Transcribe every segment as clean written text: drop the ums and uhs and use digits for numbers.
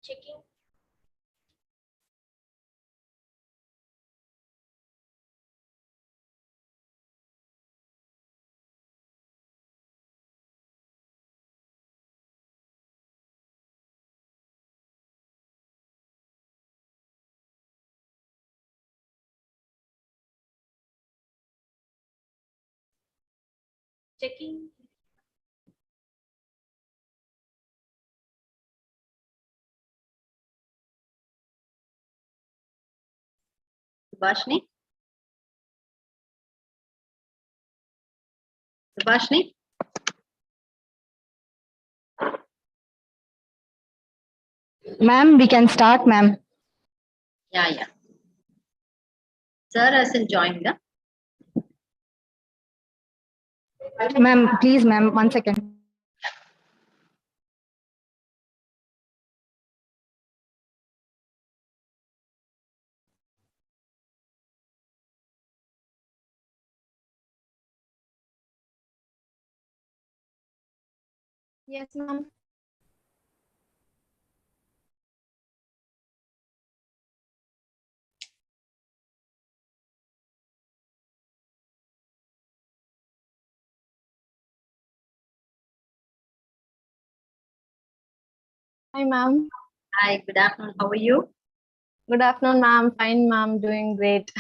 Checking. Checking. Subhashini? Subhashini? Ma'am, we can start, ma'am. Yeah. Sir hasn't joined the. Ma'am, please, ma'am, 1 second. Yes, ma'am. Hi, ma'am. Hi, good afternoon. How are you? Good afternoon, ma'am. Fine, ma'am. Doing great.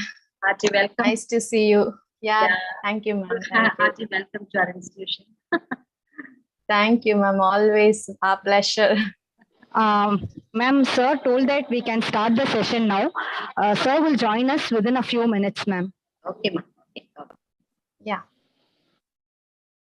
Hearty welcome. Nice to see you. Yeah. Yeah. Thank you, ma'am. Thank you. Hearty welcome to our institution. Thank you, ma'am. Always a pleasure. Ma'am, sir told that we can start the session now. Sir will join us within a few minutes, ma'am. Okay, ma'am. Okay. Yeah.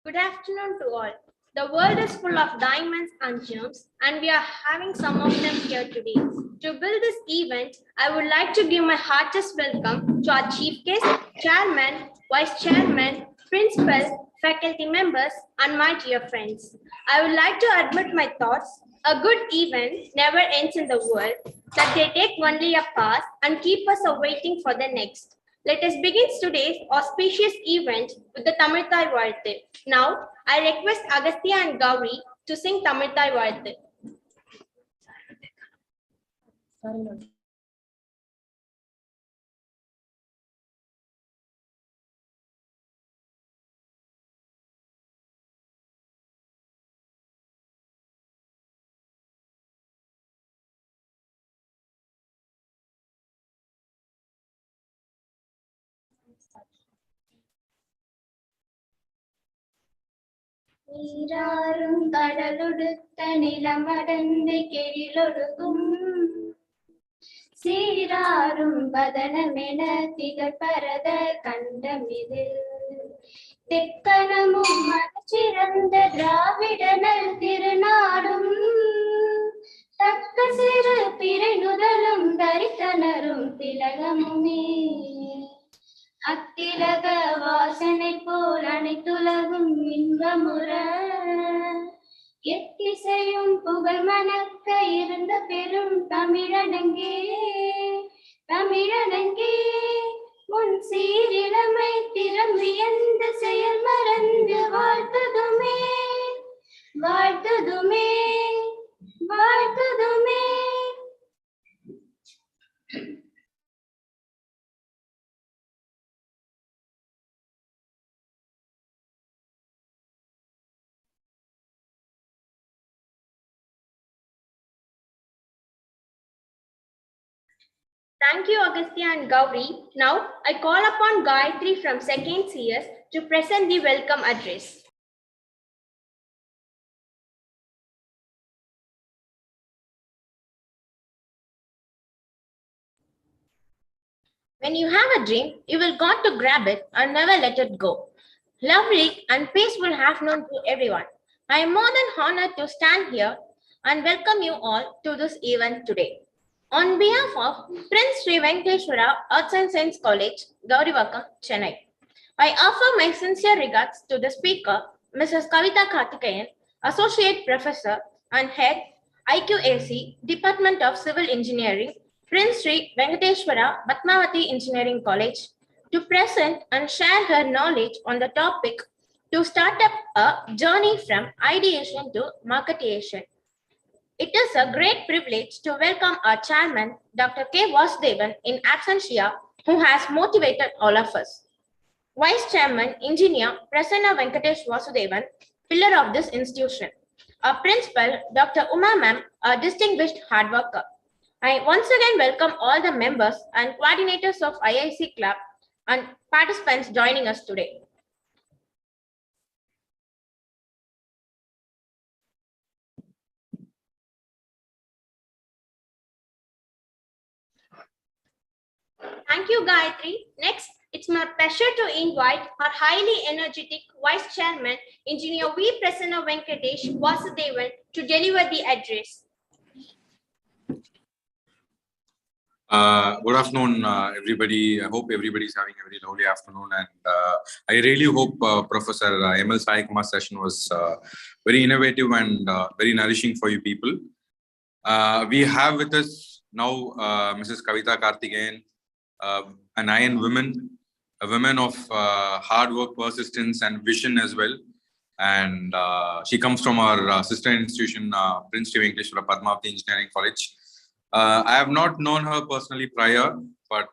Good afternoon to all. The world is full of diamonds and gems, and we are having some of them here today. To build this event, I would like to give my heartiest welcome to our chief guest, chairman, vice chairman, principal, faculty members, and my dear friends. I would like to admit my thoughts. A good event never ends in the world, that they take only a pass and keep us awaiting for the next. Let us begin today's auspicious event with the Tamil Thai Vazhuthu. Now, I request Agastya and Gauri to sing Tamil Thai Vazhuthu. நீராறும் கடலொடுத்த நிலமடந்து கெழிலொடுகும் சீராறும் பதனமென திகழ்பரத கண்டமிதில் தெக்கணமும் மனச்சிறந்த திராவிடனல் திருநாடும் தக்க சிறு பிறை நுதலும் தரித்தனரும் திலகமுமே அத்திலக வாசனை போல் அனைத்துலகும் இன்பமுற எத்திசையும் புகழ் மணக்க இருந்த பெரும் தமிழனங்கே தமிழனங்கே முன் சீரிழமை திறமை எந்த செயல் மறந்து வாழ்த்துதுமே வாழ்த்துதுமே வாழ்த்துதுமே. Thank you, Agastya and Gauri. Now, I call upon Gayatri from 2nd CS to present the welcome address. When you have a dream, you will got to grab it and never let it go. Lovely and peaceful afternoon to everyone. I am more than honored to stand here and welcome you all to this event today. On behalf of Prince Sri Venkateshwara Arts and Science College, Gaurivakkam, Chennai, I offer my sincere regards to the speaker, Mrs. Kavita Karthikeyan, Associate Professor and Head, IQAC, Department of Civil Engineering, Prince Sri Venkateshwara Padmavati Engineering College, to present and share her knowledge on the topic to start up a journey from ideation to marketation. It is a great privilege to welcome our chairman, Dr. K. Vasudevan, in absentia, who has motivated all of us. Vice Chairman, Engineer Prasanna Venkatesh Vasudevan, pillar of this institution. Our principal, Dr. Uma Ma'am, a distinguished hard worker. I once again welcome all the members and coordinators of IIC Club and participants joining us today. Thank you, Gayatri. Next, it's my pleasure to invite our highly energetic Vice Chairman, Engineer V. Prasanna Venkatesh Vasudevan, to deliver the address. Good afternoon, everybody. I hope everybody is having a very lovely afternoon, and I really hope Professor M.L. Sai Kumar's session was very innovative and very nourishing for you people. We have with us now Mrs. Kavita Karthikeyan, an iron woman, a woman of hard work, persistence, and vision as well. And she comes from our sister institution, Prince Sri Venkateshwara Padmavati Engineering College. I have not known her personally prior, but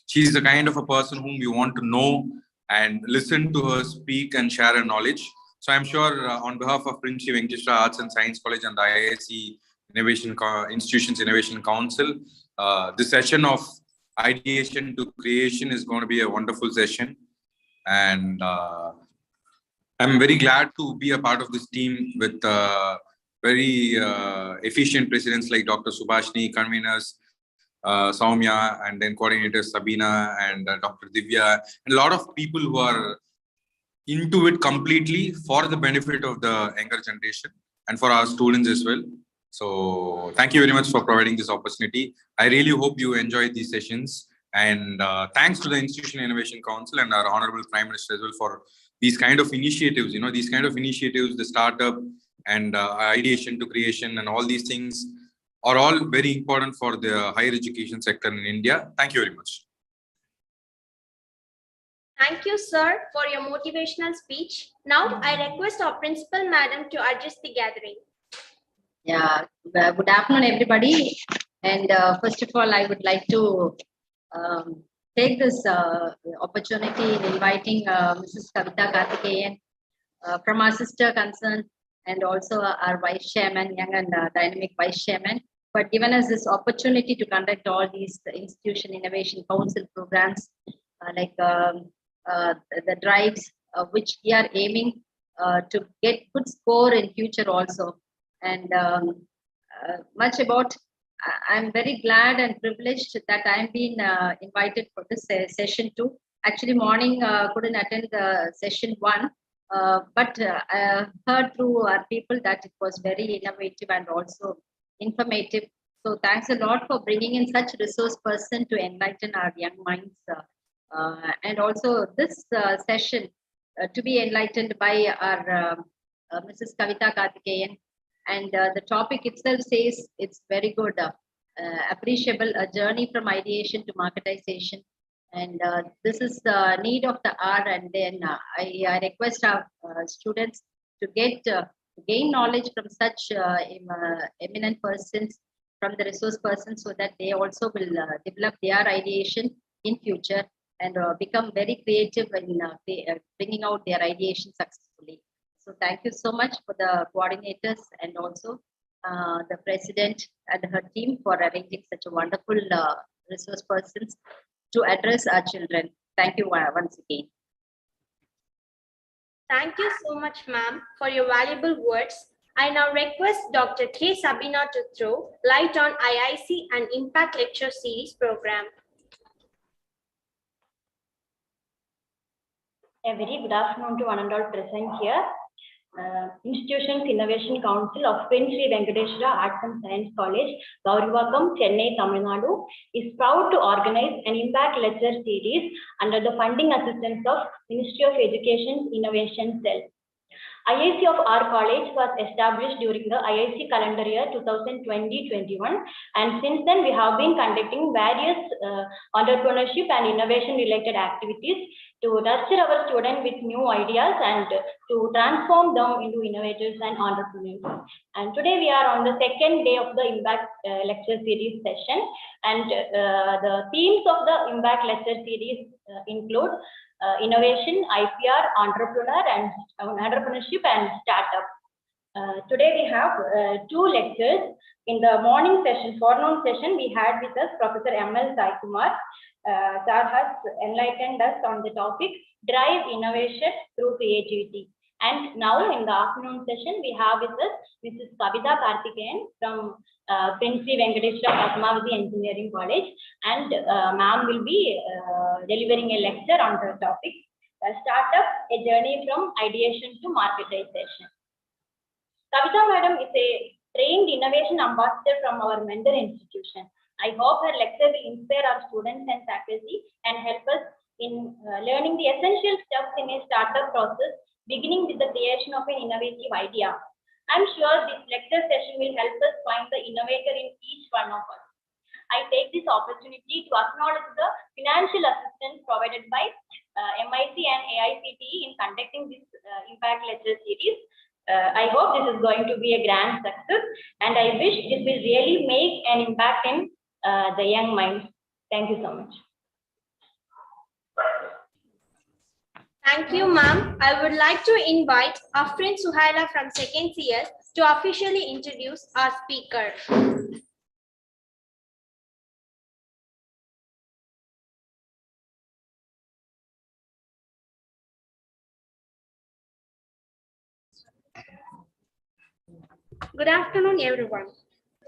she's the kind of a person whom you want to know and listen to her speak and share her knowledge. So I'm sure on behalf of Prince Sri Venkateshwara Arts and Science College and the IISc Institutions Innovation Council, this session of ideation to creation is going to be a wonderful session. And I'm very glad to be a part of this team with very efficient presidents like Dr. Subhashni, conveners Soumya, and then coordinators Sabina and Dr. Divya, and a lot of people who are into it completely for the benefit of the younger generation and for our students as well. So thank you very much for providing this opportunity. I really hope you enjoyed these sessions, and thanks to the Institution Innovation Council and our Honorable Prime Minister as well for these kind of initiatives. You know, these kind of initiatives, the startup and ideation to creation and all these things are all very important for the higher education sector in India. Thank you very much. Thank you, sir, for your motivational speech. Now, I request our principal madam to address the gathering. Yeah, good afternoon, everybody. And first of all, I would like to take this opportunity in inviting Mrs. Kavita Karthikeyan from our sister concern, and also our Vice Chairman, young and dynamic Vice Chairman, but given us this opportunity to conduct all these Institution Innovation Council programs, like the drives, which we are aiming to get good score in future also. And much about, I'm very glad and privileged that I'm been invited for this session too. Actually, morning couldn't attend the session 1. But I heard through our people that it was very innovative and also informative. So thanks a lot for bringing in such resource person to enlighten our young minds. And also this session to be enlightened by our Mrs. Kavita Karthikeyan. And the topic itself says it's very good, appreciable, a journey from ideation to marketization. And this is the need of the hour. And then I request our students to gain knowledge from such eminent persons, from the resource persons, so that they also will develop their ideation in future and become very creative in bringing out their ideation successfully. So thank you so much for the coordinators and also the president and her team for arranging such a wonderful resource persons to address our children. Thank you once again. Thank you so much, ma'am, for your valuable words. I now request Dr. K. Sabina to throw light on IIC and Impact Lecture Series program. A very good afternoon to one and all present here. Institutions Innovation Council of Prince Sri Venkateshwara Arts and Science College, Gaurivakam, Chennai, Tamil Nadu, is proud to organize an Impact Lecture Series under the funding assistance of Ministry of Education Innovation Cell. IIC of our college was established during the IIC calendar year 2020-21, and since then we have been conducting various entrepreneurship and innovation related activities to nurture our students with new ideas and to transform them into innovators and entrepreneurs. And today we are on the second day of the Impact Lecture Series session. And the themes of the Impact Lecture Series include innovation, IPR, entrepreneurship and startup. Today we have two lectures. In the morning session, forenoon session, we had with us Professor M.L. Sai Kumar. Sir has enlightened us on the topic Drive Innovation Through Creativity. And now in the afternoon session, we have with us Mrs. Kavita Karthikeyan from Prince Sri Venkateshwara Padmavati Engineering College. And ma'am will be delivering a lecture on the topic Startup, a journey from ideation to marketization. Kavita madam is a trained innovation ambassador from our mentor institution. I hope her lecture will inspire our students and faculty and help us in learning the essential steps in a startup process, beginning with the creation of an innovative idea. I'm sure this lecture session will help us find the innovator in each one of us. I take this opportunity to acknowledge the financial assistance provided by MIC and AICTE in conducting this Impact Lecture Series. I hope this is going to be a grand success, and I wish this will really make an impact in the young minds. Thank you so much. Thank you, ma'am. I would like to invite our friend Suhaila from 2nd CS to officially introduce our speaker. Good afternoon, everyone.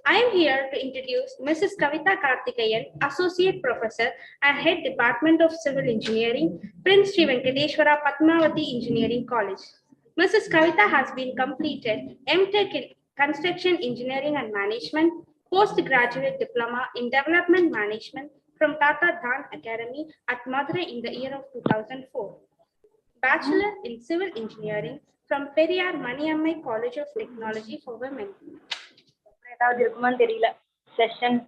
I am here to introduce Mrs. Kavita Karthikeyan, Associate Professor and Head Department of Civil Engineering, Prince Sri Venkateshwara Padmavati Engineering College. Mrs. Kavita has been completed M.Tech in Construction Engineering and Management, Postgraduate Diploma in Development Management from Tata Dhan Academy at Madurai in the year of 2004. Bachelor in Civil Engineering from Periyar Maniammai College of Technology for Women. Session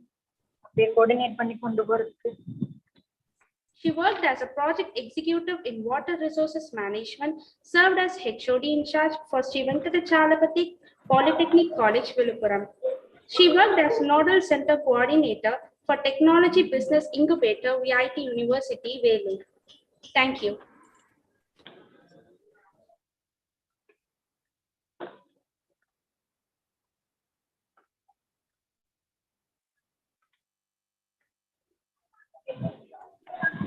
coordinate She worked as a project executive in water resources management, served as HOD in charge for Sri Venkatachalapati Polytechnic College, Viluppuram. She worked as Nodal Center Coordinator for Technology Business Incubator, VIT University, Vellore. Thank you.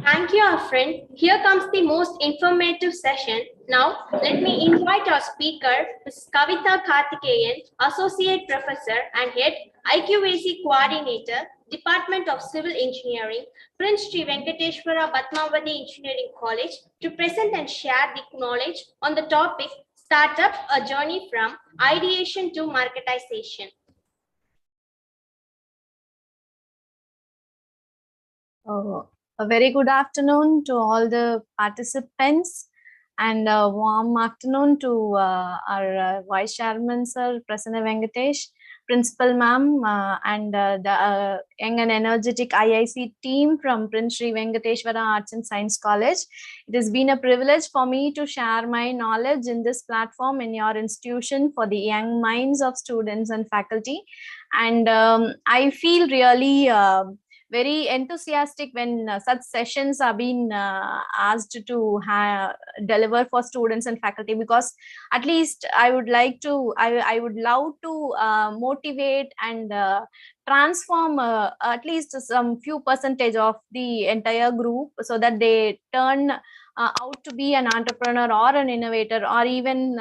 Thank you, our friend. Here comes the most informative session. Now, let me invite our speaker, Ms. Kavita Karthikeyan, Associate Professor and Head IQAC Coordinator, Department of Civil Engineering, Prince Sri Venkateshwara Padmavati Engineering College, to present and share the knowledge on the topic Startup, a journey from ideation to marketization. A very good afternoon to all the participants, and a warm afternoon to our Vice Chairman, Sir Prasanna Venkatesh, Principal Ma'am, and the young and energetic IIC team from Prince Sri Venkateshwara Arts and Science College. It has been a privilege for me to share my knowledge in this platform in your institution for the young minds of students and faculty. And I feel really very enthusiastic when such sessions are being asked to deliver for students and faculty, because at least I would like to, I would love to motivate and transform at least some few percentage of the entire group, so that they turn out to be an entrepreneur or an innovator, or even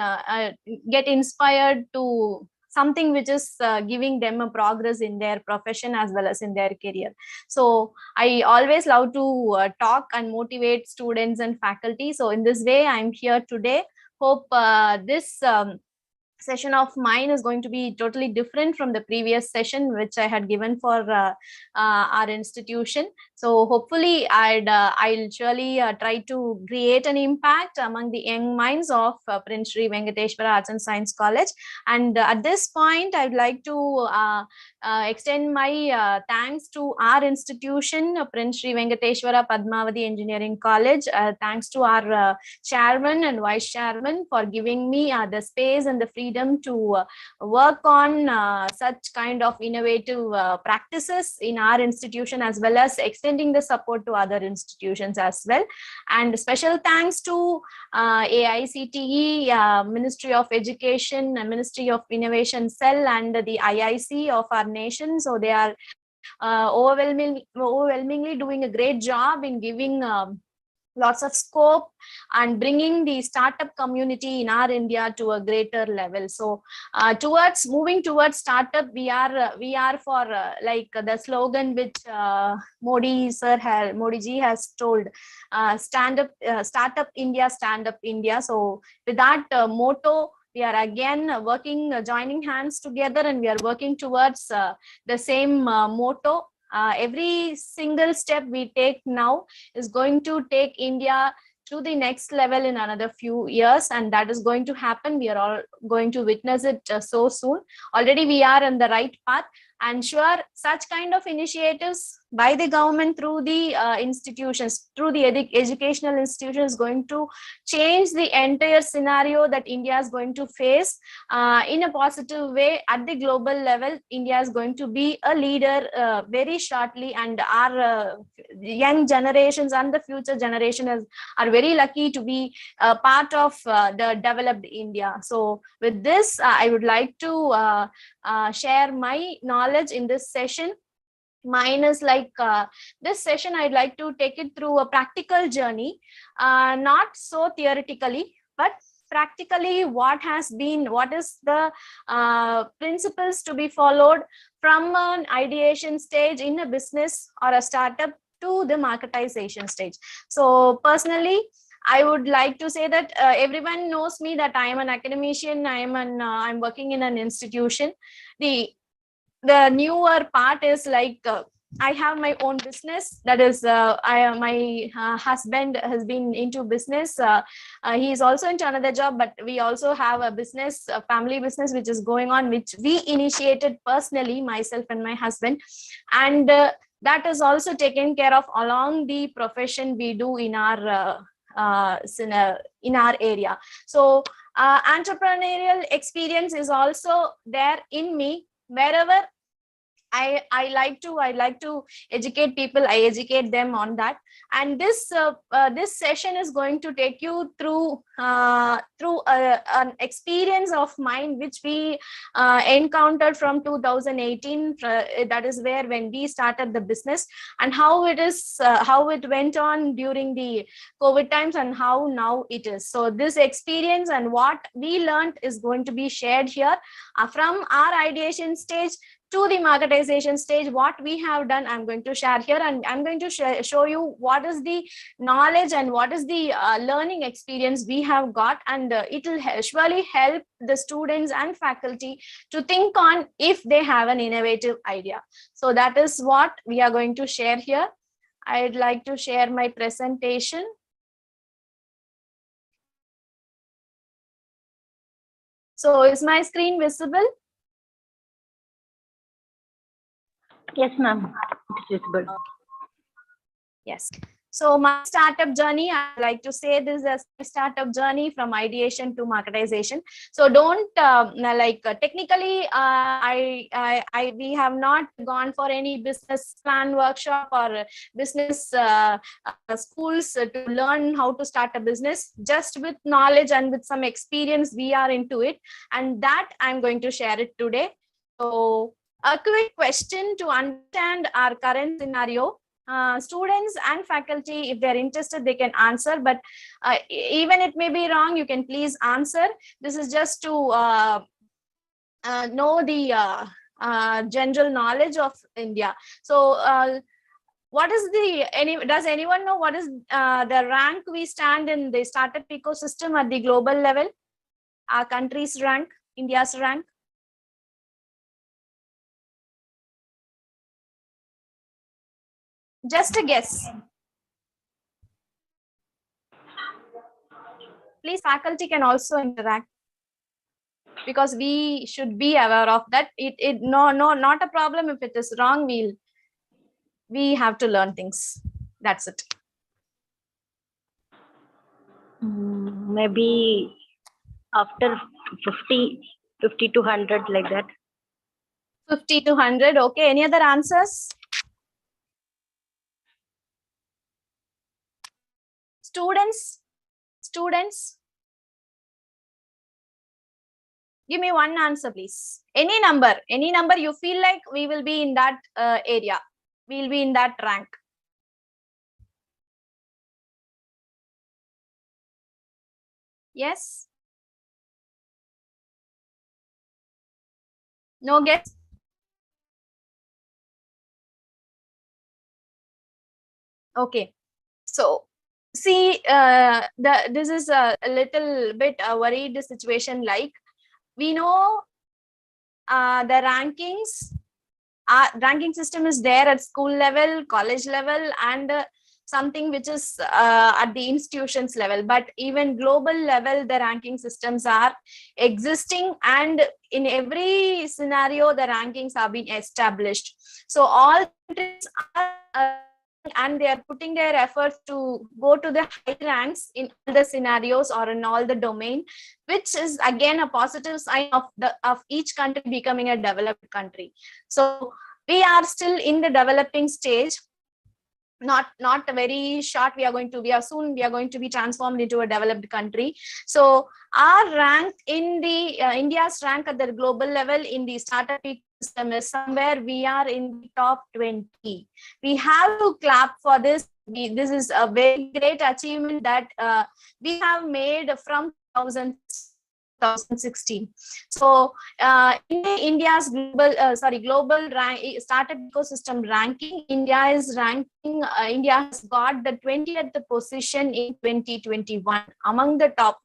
get inspired to something which is giving them a progress in their profession as well as in their career. So I always love to talk and motivate students and faculty. So in this way, I'm here today. Hope this session of mine is going to be totally different from the previous session which I had given for our institution. So hopefully I'll surely try to create an impact among the young minds of Prince Sri Venkateshwara Arts and Science College. And at this point, I'd like to extend my thanks to our institution, Prince Sri Venkateshwara Padmavati Engineering College. Thanks to our chairman and vice chairman for giving me the space and the freedom to work on such kind of innovative practices in our institution, as well as extending the support to other institutions as well. And special thanks to AICTE, Ministry of Education, Ministry of Innovation Cell, and the IIC of our nation. So they are overwhelmingly doing a great job in giving lots of scope and bringing the startup community in our India to a greater level. So towards moving towards startup, we are for like the slogan which Modi ji has told, startup India, stand up India. So with that motto, we are again joining hands together, and we are working towards the same motto. Every single step we take now is going to take India to the next level in another few years, and that is going to happen. We are all going to witness it so soon. Already we are on the right path, and sure, such kind of initiatives by the government through the institutions, through the educational institutions, is going to change the entire scenario that India is going to face in a positive way. At the global level, India is going to be a leader very shortly, and our young generations and the future generation are very lucky to be part of the developed India. So with this, I would like to share my knowledge in this session. Mine is like this session, I'd like to take it through a practical journey, not so theoretically, but practically what is the principles to be followed from an ideation stage in a business or a startup to the marketization stage. So personally, I would like to say that everyone knows me that I am an academician. I'm working in an institution. The newer part is like I have my own business. That is, my husband has been into business. He is also into another job, but we also have a business, a family business, which is going on, which we initiated personally, myself and my husband, and that is also taken care of along the profession we do in our area. So entrepreneurial experience is also there in me. Wherever I like to educate people, I educate them on that. And this session is going to take you through an experience of mine which we encountered from 2018. That is where when we started the business, and how it went on during the COVID times, and how now it is. So this experience and what we learned is going to be shared here from our ideation stage to the marketization stage. What we have done, I'm going to share here, and I'm going to show you what is the knowledge and what is the learning experience we have got, and it will surely help the students and faculty to think on if they have an innovative idea. So that is what we are going to share here. I'd like to share my presentation. So is my screen visible? Yes, ma'am. It is visible. Yes. So my startup journey, I like to say this as a startup journey from ideation to marketization. So don't technically, we have not gone for any business plan workshop or business schools to learn how to start a business. Just with knowledge and with some experience, we are into it, and that I'm going to share it today. So a quick question to understand our current scenario. Students and faculty, if they're interested, they can answer, but even it may be wrong, you can please answer. This is just to know the general knowledge of India. So what is does anyone know what is the rank we stand in the startup ecosystem at the global level? Our country's rank, India's rank? Just a guess. Please, faculty can also interact, because we should be aware of that. Not a problem if it is wrong. We have to learn things. That's it. Maybe after 50 to 100, like that. 50 to 100. Okay. Any other answers? Students. Give me one answer, please. Any number you feel like we will be in that area. We will be in that rank. Yes? No guess? Okay. So, see, this is a little bit worried situation. Like, we know the rankings. Ranking system is there at school level, college level, and something which is at the institutions level. But even global level, the ranking systems are existing, and in every scenario, the rankings have been established. So all countries are and they are putting their efforts to go to the high ranks in all the scenarios or in all the domain, which is again a positive sign of each country becoming a developed country. So we are still in the developing stage. Not very short. We are going to be transformed into a developed country. So our rank in the India's rank at the global level in the startup ecosystem is somewhere we are in the top 20. We have to clap for this. This is a very great achievement that we have made from 2016. So in India's global startup ecosystem ranking, India has got the 20th position in 2021 among the top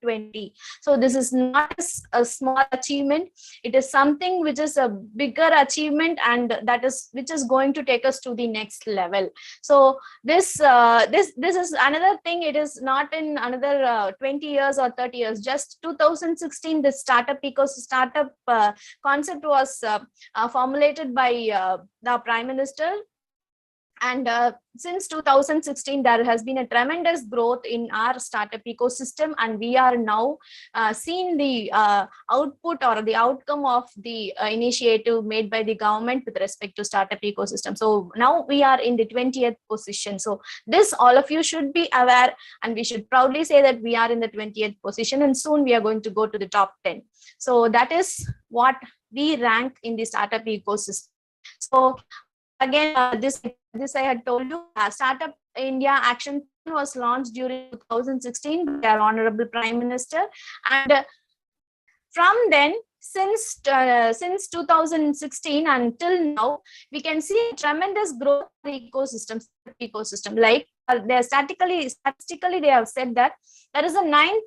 20. So this is not a small achievement. It is something which is a bigger achievement, and which is going to take us to the next level. So this is another thing. It is not in another 20 years or 30 years. Just 2016, the startup concept was formulated by the Prime Minister. And since 2016, there has been a tremendous growth in our startup ecosystem, and we are now seeing the output or the outcome of the initiative made by the government with respect to startup ecosystem. So now we are in the 20th position. So this all of you should be aware, and we should proudly say that we are in the 20th position, and soon we are going to go to the top 10. So that is what we rank in the startup ecosystem. So again, this I had told you, Startup India Action Plan was launched during 2016 by our Honorable Prime Minister, and from then, since 2016 until now, we can see a tremendous growth in the ecosystem. Like statistically, they have said that there is a 9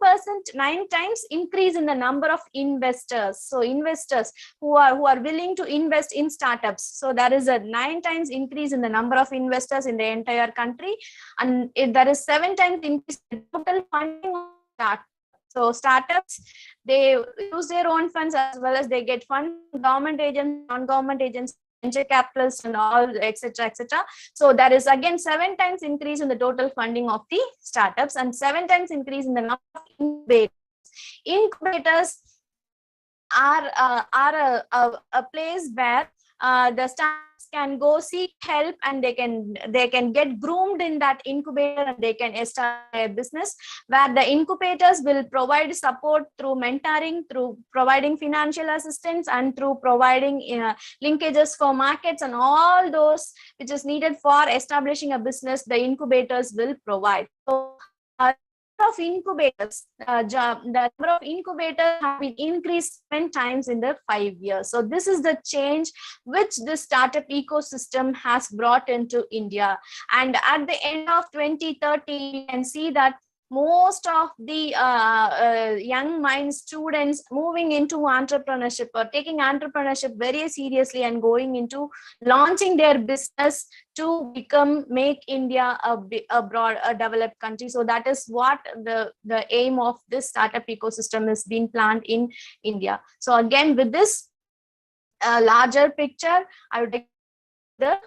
times increase in the number of investors. So investors who are willing to invest in startups. So there is a 9 times increase in the number of investors in the entire country, and there is 7 times increase in the total funding of startups. So startups, they use their own funds as well as they get funds from government agents, non-government agents, venture capitalists, and all, etc. So there is again 7 times increase in the total funding of the startups, and 7 times increase in the number of incubators. Incubators are a place where the startups can go seek help, and they can get groomed in that incubator, and they can establish a business where the incubators will provide support through mentoring, through providing financial assistance, and through providing linkages for markets, and all those which is needed for establishing a business, the incubators will provide. So of incubators, the number of incubators have been increased 10 times in the 5 years. So this is the change which the startup ecosystem has brought into India. And at the end of 2030, we can see that most of the young mind students moving into entrepreneurship or taking entrepreneurship very seriously and going into launching their business to make India a broad, a developed country. So that is what the aim of this startup ecosystem is being planned in India. So again, with this larger picture, I would like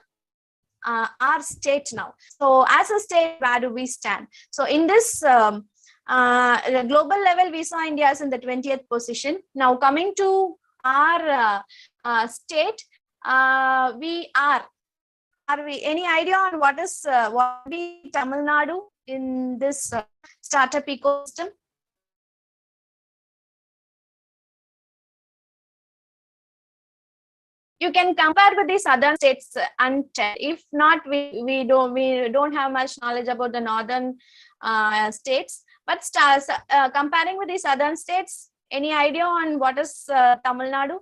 our state now. So as a state, where do we stand? So in this the global level, we saw India is in the 20th position. Now coming to our state, we are we any idea on what is what be Tamil Nadu in this startup ecosystem? You can compare with the southern states and if not, we don't have much knowledge about the northern states, but comparing with the southern states, any idea on what is Tamil Nadu?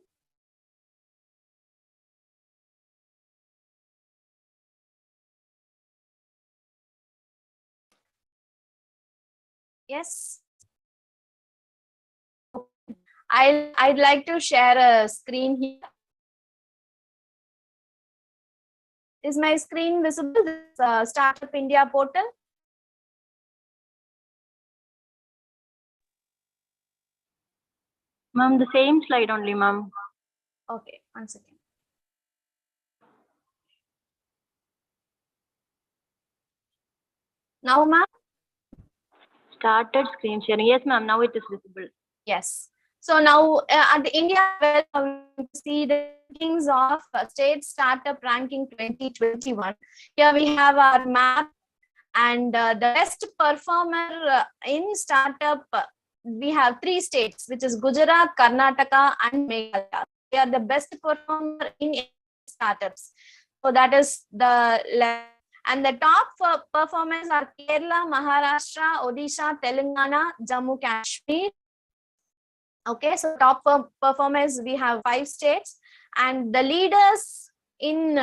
Yes. I'd like to share a screen here. Is my screen visible? This Startup India portal. Ma'am, the same slide only, ma'am. Okay, 1 second. Now, ma'am? Started screen sharing. Yes, ma'am. Now it is visible. Yes. So now at the India level, we see the rankings of state startup ranking 2021. Here we have our map, and the best performer in startup, we have 3 states, which is Gujarat, Karnataka, and Meghalaya. They are the best performer in startups. So that is the level. And the top performers are Kerala, Maharashtra, Odisha, Telangana, Jammu Kashmir. Okay, so top performers, we have 5 states, and the leaders in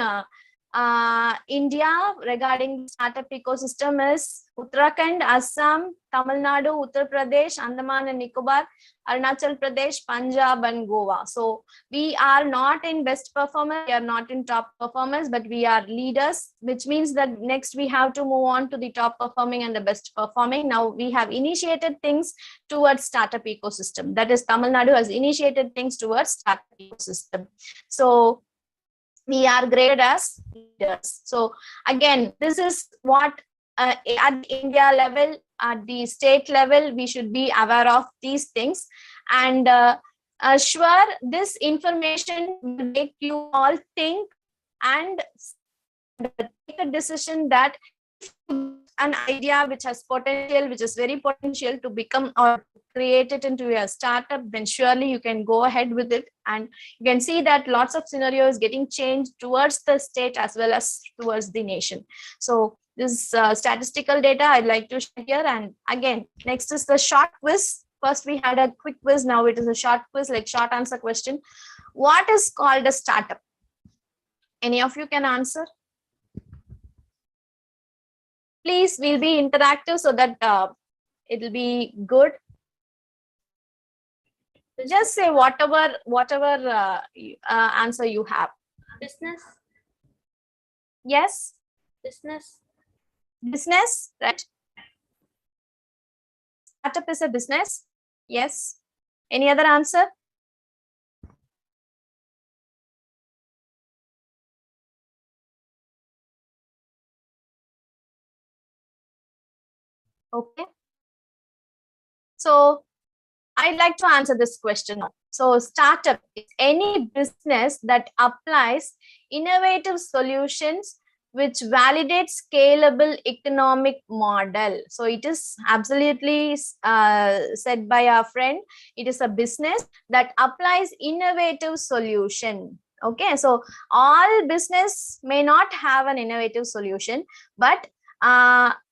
India regarding startup ecosystem is Uttarakhand, Assam, Tamil Nadu, Uttar Pradesh, Andaman and Nicobar, Arunachal Pradesh, Punjab, and Goa. So we are not in best performer, we are not in top performers, but we are leaders, which means that next we have to move on to the top performing and the best performing. Now we have initiated things towards startup ecosystem. That is, Tamil Nadu has initiated things towards startup ecosystem. So we are graded as leaders. So again, this is what at the India level, at the state level, we should be aware of these things. And sure, this information will make you all think and take a decision that an idea which has potential, which is very potential to become or create it into a startup, then surely you can go ahead with it. And you can see that lots of scenarios getting changed towards the state as well as towards the nation. So this statistical data I'd like to share here. And again, next is the short quiz. First we had a quick quiz, now it is a short quiz, like short answer question. What is called a startup? Any of you can answer? Please, we'll be interactive so that it'll be good. Just say whatever answer you have. Business. Yes. Business. Business, right? Startup is a business. Yes. Any other answer? Okay. So I'd like to answer this question now. So startup is any business that applies innovative solutions which validate scalable economic model. So it is absolutely said by our friend, it is a business that applies innovative solution. Okay, so all business may not have an innovative solution, but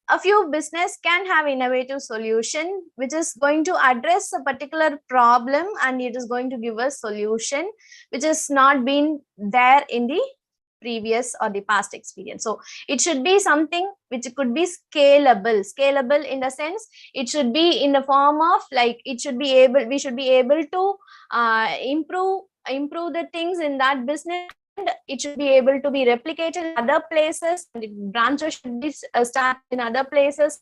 a few business can have innovative solution which is going to address a particular problem, and it is going to give a solution which is not been there in the previous or the past experience. So it should be something which could be scalable in the sense it should be in the form of like we should be able to improve the things in that business. And it should be able to be replicated in other places, and the branches should be started in other places,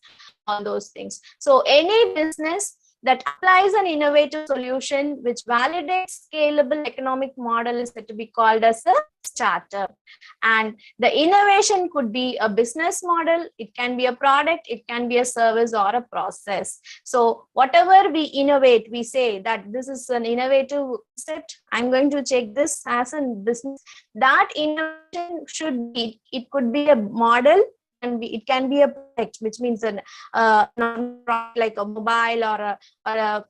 all those things. So any business that applies an innovative solution which validates scalable economic model is said to be called as a startup. And the innovation could be a business model, it can be a product, it can be a service or a process. So whatever we innovate, we say that this is an innovative concept, I'm going to check this as a business. That innovation should be, it could be a model, and it can be a product, which means an non-product like a mobile or a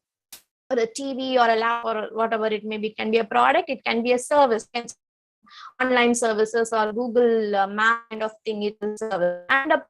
TV or a lap or whatever it may be. It can be a product, it can be a service, online services or Google Map kind of thing. It is a service. And a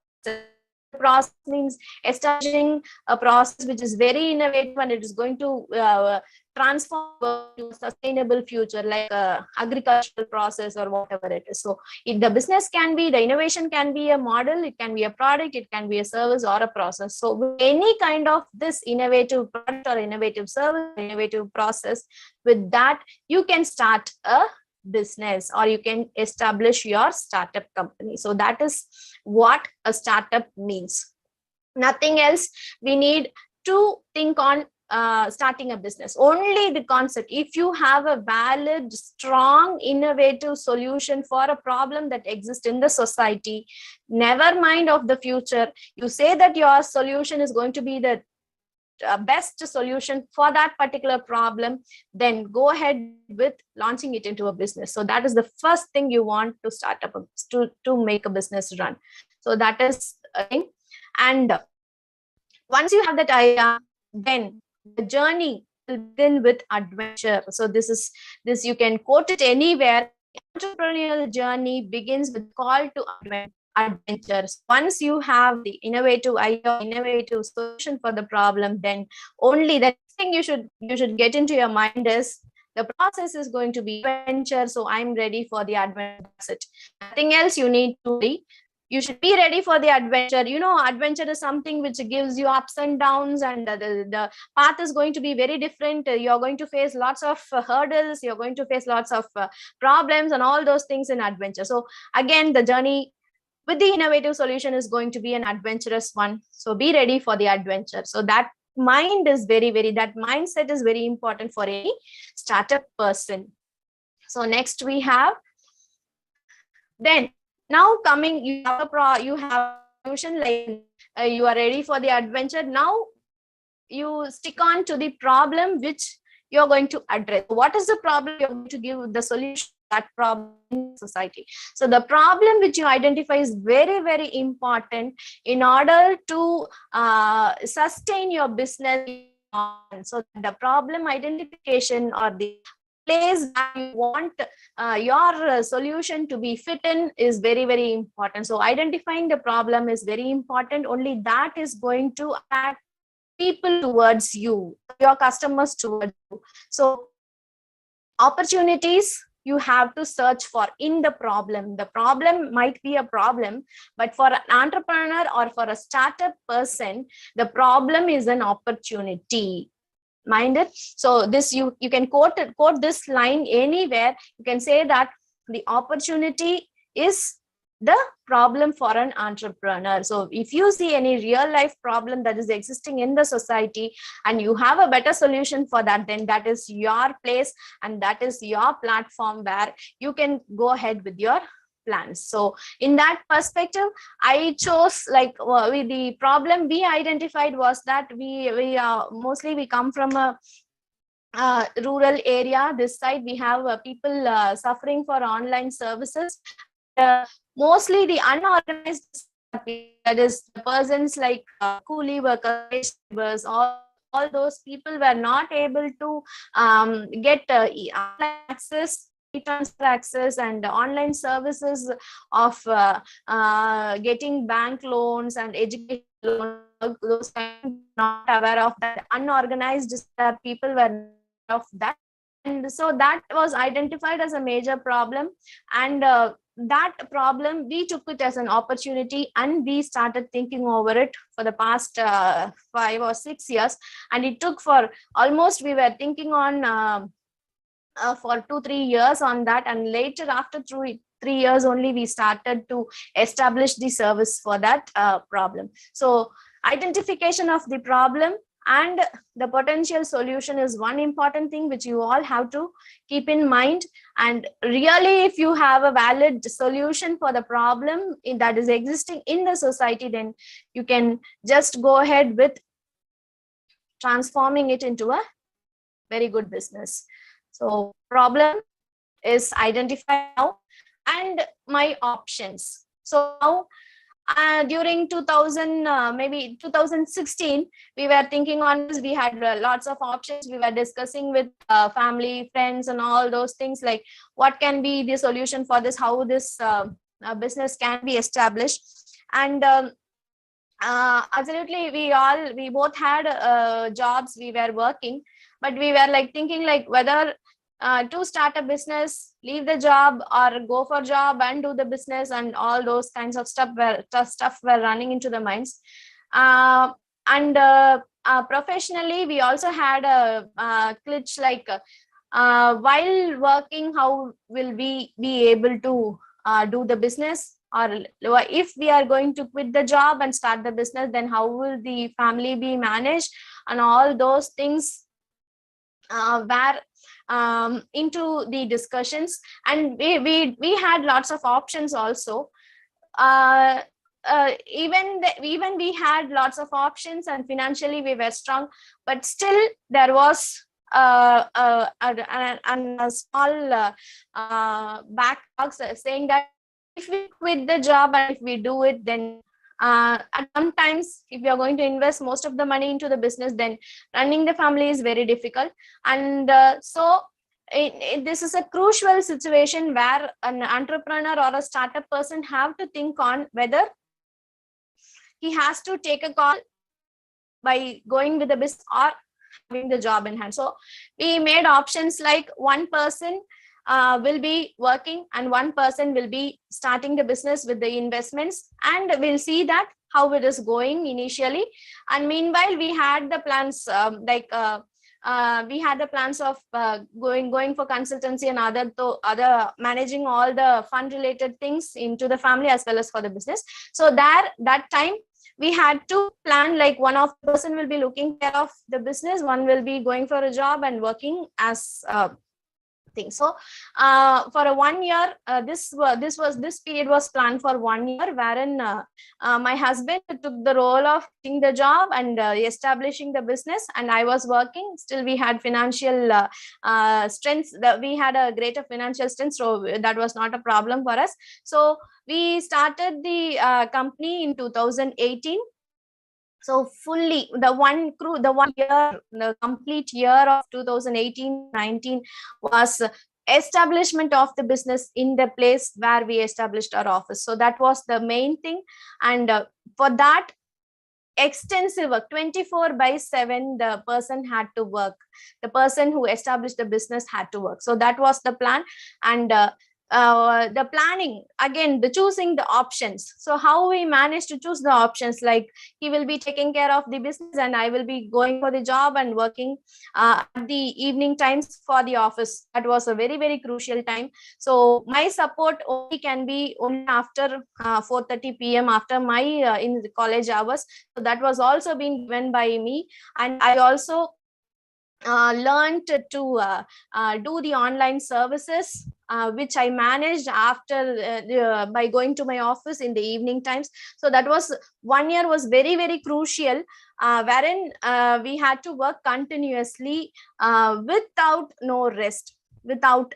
process means establishing a process which is very innovative and it is going to transform to a sustainable future, like a agricultural process or whatever it is. So the business can be, the innovation can be a model, it can be a product, it can be a service or a process. So any kind of this innovative product or innovative service, innovative process, with that you can start a business or you can establish your startup company. So that is what a startup means. Nothing else we need to think on starting a business. Only the concept. If you have a valid, strong, innovative solution for a problem that exists in the society, never mind of the future, you say that your solution is going to be the best solution for that particular problem, then go ahead with launching it into a business. So that is the first thing you want to start up to make a business run. So that is a thing. And once you have that idea, then the journey will begin with adventure. So this you can quote it anywhere. Entrepreneurial journey begins with call to adventures. Once you have the innovative idea, innovative solution for the problem, then only the thing you should get into your mind is the process is going to be adventure. So I'm ready for the adventure. That's it. Nothing else you need to be. You should be ready for the adventure. You know, adventure is something which gives you ups and downs, and the path is going to be very different. You're going to face lots of hurdles. You're going to face lots of problems and all those things in adventure. So again, the journey with the innovative solution is going to be an adventurous one. So be ready for the adventure. So that mind is that mindset is very important for any startup person. So next we have, then now coming, you have a solution, like you are ready for the adventure. Now you stick on to the problem which you're going to address. What is the problem you're going to give the solution to that problem in society? So the problem which you identify is very, very important in order to sustain your business. So the problem identification or the place that you want your solution to be fit in is very, very important. So identifying the problem is very important. Only that is going to attract people towards you, your customers towards you. So opportunities you have to search for in the problem. The problem might be a problem, but for an entrepreneur or for a startup person, the problem is an opportunity. Mind it. So this you can quote this line anywhere. You can say that the opportunity is the problem for an entrepreneur. So if you see any real life problem that is existing in the society and you have a better solution for that, then that is your place and that is your platform where you can go ahead with your plans. So in that perspective, I chose the problem we identified was that we mostly we come from a rural area. This side we have people suffering for online services. Mostly the unorganized, that is the persons like coolie workers, all those people were not able to get access, e-transfer access and online services of getting bank loans and education loans. Those not aware of that. Unorganized people were of that. And so that was identified as a major problem. And that problem, we took it as an opportunity and we started thinking over it for the past 5 or 6 years. And it took for almost, we were thinking on for 2-3 years on that. And later, after 3 years only, we started to establish the service for that problem. So identification of the problem and the potential solution is one important thing which you all have to keep in mind. And really, if you have a valid solution for the problem that is existing in the society, then you can just go ahead with transforming it into a very good business. So problem is identified now, and my options. So now, during 2016, we were thinking on this. We had lots of options. We were discussing with family, friends, and all those things, like what can be the solution for this, how this business can be established. And absolutely, we both had jobs. We were working, but we were like thinking like whether to start a business, leave the job, or go for job and do the business, and all those kinds of stuff were running into the minds. And professionally, we also had a glitch, like while working, how will we be able to do the business? Or if we are going to quit the job and start the business, then how will the family be managed? And all those things were into the discussions. And we had lots of options also. Even we had lots of options, and financially we were strong, but still there was a small backlogs saying that if we quit the job and if we do it, then sometimes if you're going to invest most of the money into the business, then running the family is very difficult. And so this is a crucial situation where an entrepreneur or a startup person have to think on whether he has to take a call by going with the business or having the job in hand. So we made options like one person will be working and one person will be starting the business with the investments, and we'll see that how it is going initially. And meanwhile, we had the plans we had the plans of going for consultancy and other managing all the fund related things into the family as well as for the business. So that time we had to plan, like one of the person will be looking care of the business, one will be going for a job and working as thing. So for a 1 year, this period was planned for 1 year, wherein my husband took the role of taking the job and establishing the business, and I was working. Still we had financial strength, we had a greater financial strength, so that was not a problem for us. So we started the company in 2018. So fully the 1 year, the complete year of 2018-19 was establishment of the business in the place where we established our office. So that was the main thing. And for that, extensive work, 24/7, the person had to work. The person who established the business had to work. So that was the plan. And the planning, again, the choosing the options. So how we managed to choose the options, like he will be taking care of the business and I will be going for the job and working at the evening times for the office. That was a very, very crucial time. So my support only can be only after 4:30 p.m. after my in the college hours. So that was also being given by me. And I also learned to do the online services, which I managed after by going to my office in the evening times. So that was 1 year was very, very crucial, wherein we had to work continuously without rest. Without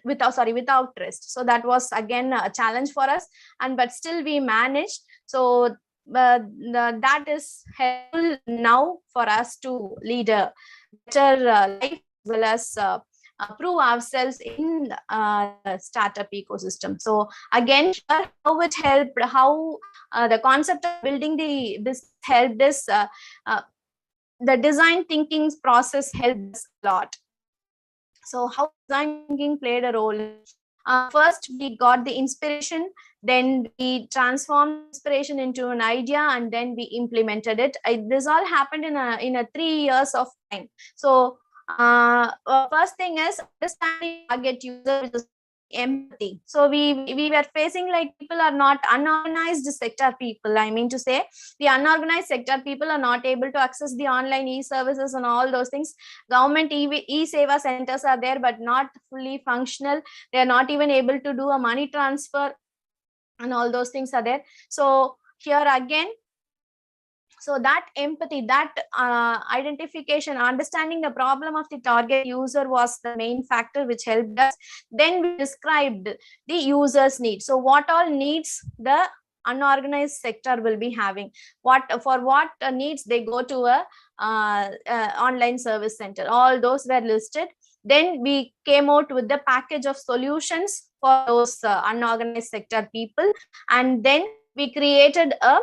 rest. So that was again a challenge for us, and but still we managed. So that is helpful now for us to lead a better life as well as prove ourselves in startup ecosystem. So again, how it helped, how the concept of building this helped us, the design thinking process helped us a lot. So how design thinking played a role? First, we got the inspiration, then we transformed inspiration into an idea, and then we implemented it. This all happened in a 3 years of time. So first thing is understanding target user, which is empathy. So we were facing like people are not unorganized sector people. I mean to say, the unorganized sector people are not able to access the online e-services and all those things. Government e-seva centers are there, but not fully functional. They are not even able to do a money transfer, and all those things are there. So here again, so that empathy, that identification, understanding the problem of the target user was the main factor which helped us. Then we described the user's needs. So what all needs the unorganized sector will be having, what needs they go to a online service center, all those were listed. Then we came out with the package of solutions for those unorganized sector people, and then we created a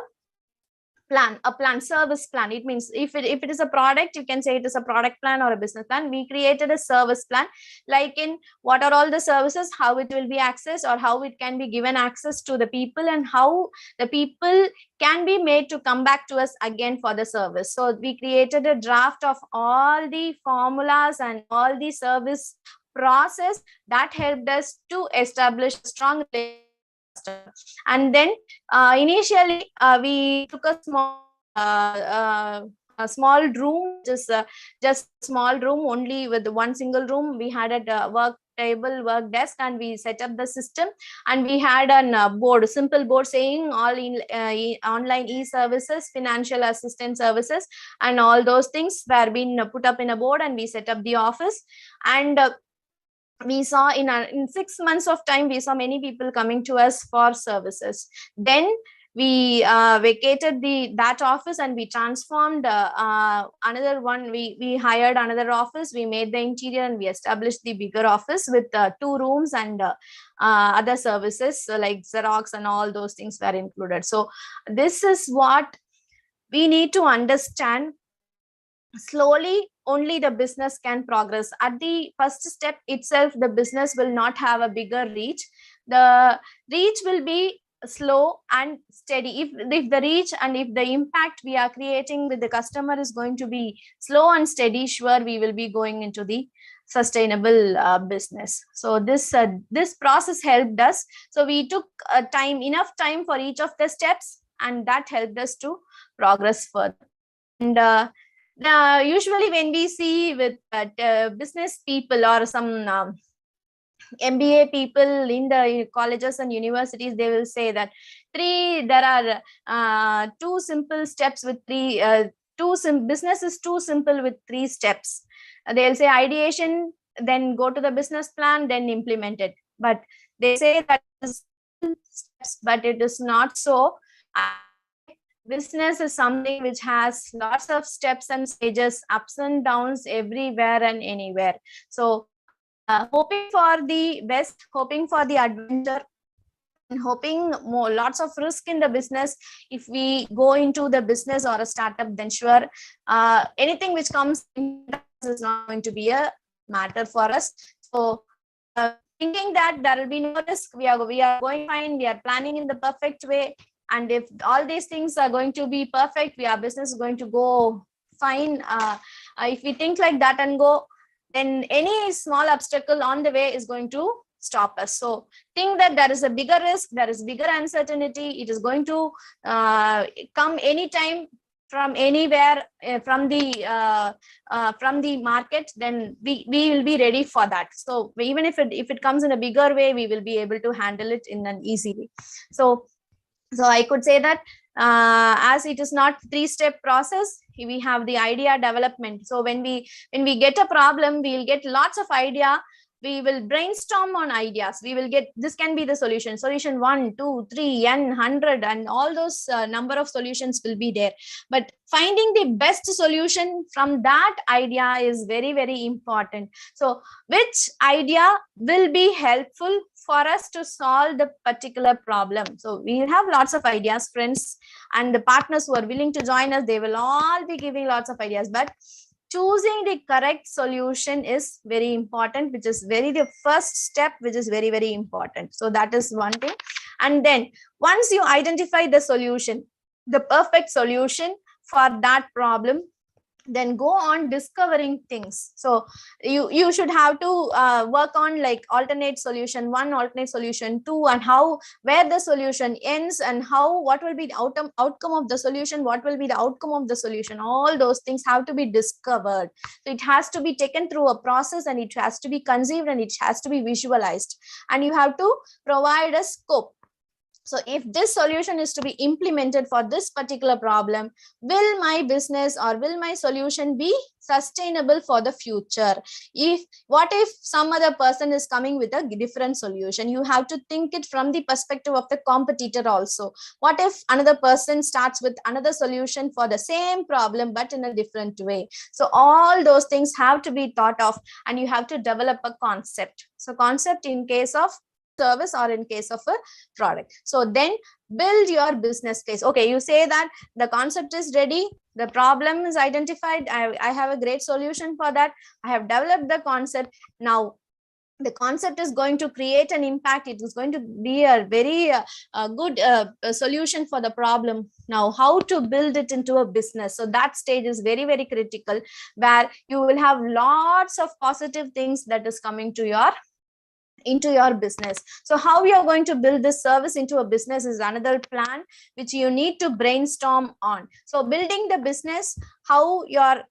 service plan. It means if it is a product, you can say it is a product plan or a business plan. We created a service plan, like in what are all the services, how it will be accessed, or how it can be given access to the people, and how the people can be made to come back to us again for the service. So we created a draft of all the formulas and all the service process that helped us to establish a strong relationship. And then initially we took a small room, just small room only with one single room. We had a work table, work desk, and we set up the system, and we had a board, simple board saying all in online e-services, financial assistance services, and all those things were being put up in a board, and we set up the office. And we saw in 6 months of time, we saw many people coming to us for services. Then we vacated that office, and we transformed another one. We hired another office, we made the interior, and we established the bigger office with 2 rooms, and other services like Xerox and all those things were included. So this is what we need to understand. Slowly only the business can progress. At the first step itself, the business will not have a bigger reach. The reach will be slow and steady. If the reach and if the impact we are creating with the customer is going to be slow and steady, sure we will be going into the sustainable business. So this process helped us. So we took enough time for each of the steps, and that helped us to progress further. And usually when we see with business people or some MBA people in the colleges and universities, they will say that there are 2 simple steps with business is too simple with 3 steps. They'll say ideation, then go to the business plan, then implement it. But they say that steps, but it is not so. Business is something which has lots of steps and stages, ups and downs everywhere and anywhere. So hoping for the best, hoping for the adventure, and hoping lots of risk in the business. If we go into the business or a startup, then sure anything which comes in is not going to be a matter for us. So thinking that there will be no risk, we are going fine, we are planning in the perfect way. And if all these things are going to be perfect, our business is going to go fine. If we think like that and go, then any small obstacle on the way is going to stop us. So think that there is a bigger risk, there is bigger uncertainty. It is going to come anytime from anywhere, from the market. Then we will be ready for that. So even if it comes in a bigger way, we will be able to handle it in an easy way. So I could say that as it is not 3-step process, we have the idea development. So when we get a problem, we will get lots of idea. We will brainstorm on ideas. We will get, this can be the solution 1, 2, 3, and 100, and all those number of solutions will be there. But finding the best solution from that idea is very, very important. So which idea will be helpful for us to solve the particular problem? So we have lots of ideas, friends, and the partners who are willing to join us, they will all be giving lots of ideas. But choosing the correct solution is very important, which is the first step, which is very, very important. So that is one thing. And then once you identify the solution, the perfect solution for that problem, then go on discovering things. So you should have to work on like alternate solution 1, alternate solution 2, and how, where the solution ends, and how, what will be the outcome of the solution, what will be the outcome of the solution. All those things have to be discovered. So it has to be taken through a process, and it has to be conceived, and it has to be visualized, and you have to provide a scope. So if this solution is to be implemented for this particular problem, will my business or will my solution be sustainable for the future? What if some other person is coming with a different solution? You have to think it from the perspective of the competitor also. What if another person starts with another solution for the same problem but in a different way? So all those things have to be thought of, and you have to develop a concept. So concept in case of service or in case of a product. So then build your business case. Okay, you say that the concept is ready, the problem is identified, I have a great solution for that, I have developed the concept. Now the concept is going to create an impact, it is going to be a very good solution for the problem. Now how to build it into a business? So that stage is very, very critical, where you will have lots of positive things that is coming to into your business. So how you are going to build this service into a business is another plan which you need to brainstorm on. So building the business, how your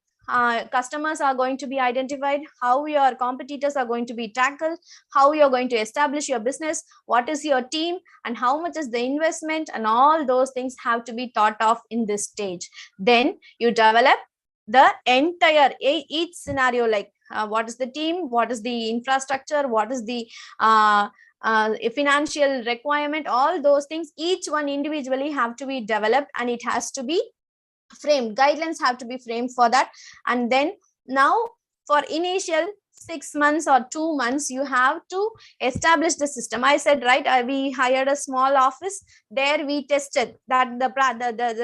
customers are going to be identified, how your competitors are going to be tackled, how you're going to establish your business, what is your team, and how much is the investment, and all those things have to be thought of in this stage. Then you develop the entire each scenario, like what is the team, what is the infrastructure, what is the financial requirement, all those things, each one individually have to be developed, and it has to be framed, guidelines have to be framed for that. And then now for initial 6 months or 2 months, you have to establish the system. I said, right, we hired a small office. There we tested that the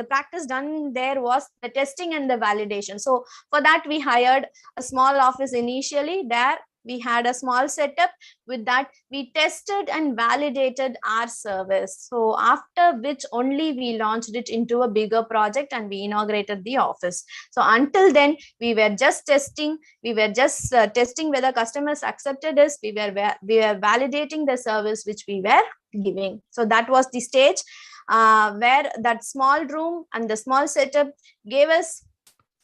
practice done there was the testing and the validation. So for that, we hired a small office initially. There we had a small setup. With that, we tested and validated our service. So after which only we launched it into a bigger project and we inaugurated the office. So until then, we were just testing. We were just testing whether customers accepted us. We were validating the service which we were giving. So that was the stage where that small room and the small setup gave us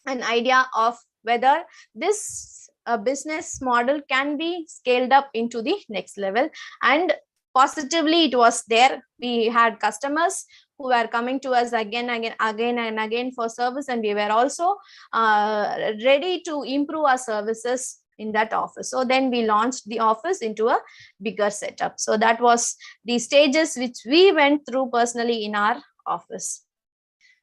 an idea of whether this business model can be scaled up into the next level. And positively it was there. We had customers who were coming to us again and again for service, and we were also ready to improve our services in that office. So then we launched the office into a bigger setup. So that was the stages which we went through personally in our office.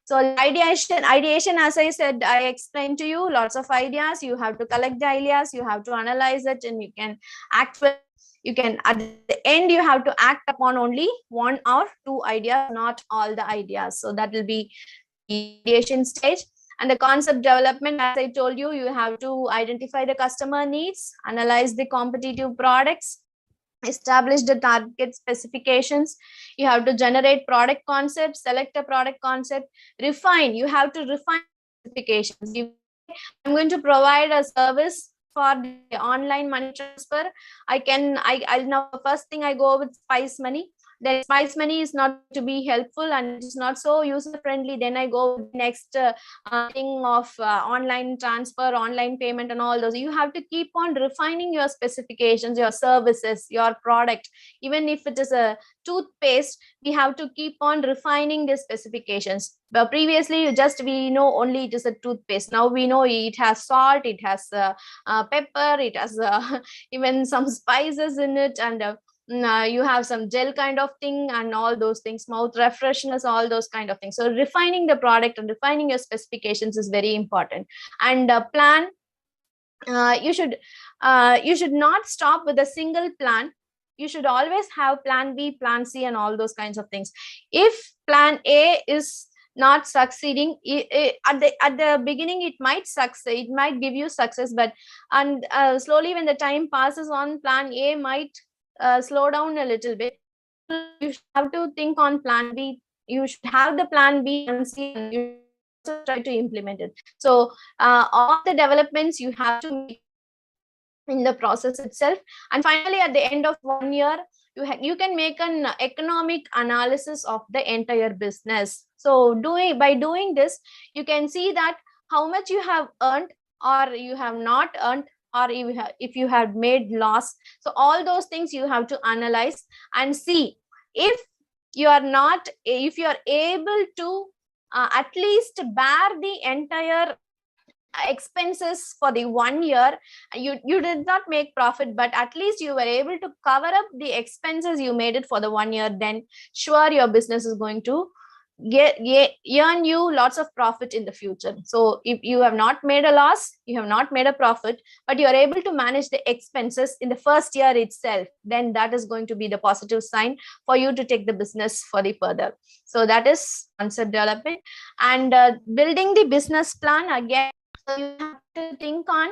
So ideation, as I said, I explained to you, lots of ideas. You have to collect the ideas, you have to analyze it, and you can act with. You can, at the end, you have to act upon only 1 or 2 ideas, not all the ideas. So that will be the ideation stage. And the concept development, as I told you, you have to identify the customer needs, analyze the competitive products, establish the target specifications. You have to generate product concepts, select a product concept, refine. You have to refine specifications. I'm going to provide a service for the online money transfer. I'll now, first thing I go with Spice Money. Then Spice Money is not to be helpful and it's not so user friendly. Then I go with next thing of online transfer, online payment, and all those. You have to keep on refining your specifications, your services, your product. Even if it is a toothpaste, we have to keep on refining the specifications. But previously, we know only it is a toothpaste. Now we know it has salt, it has pepper, it has even some spices in it, and you have some gel kind of thing and all those things, mouth refreshness, all those kind of things. So refining the product and refining your specifications is very important. And plan, you should not stop with a single plan. You should always have plan B, plan C, and all those kinds of things. If plan A is not succeeding, at the beginning it might succeed, it might give you success, but slowly when the time passes on, plan A might slow down a little bit. you should have to think on plan B. You should have the plan B and C, and you also try to implement it. So all the developments you have to make in the process itself. And finally, at the end of 1 year, you can make an economic analysis of the entire business. So by doing this, you can see that how much you have earned or you have not earned, or if you have made loss. So all those things you have to analyze and see if you are able to at least bear the entire expenses for the 1 year. You did not make profit, but at least you were able to cover up the expenses you made it for the 1 year, then sure your business is going to earn you lots of profit in the future. So if you have not made a loss, you have not made a profit, but you are able to manage the expenses in the first year itself, then that is going to be the positive sign for you to take the business for the further. So that is concept development. And building the business plan, again, so you have to think on,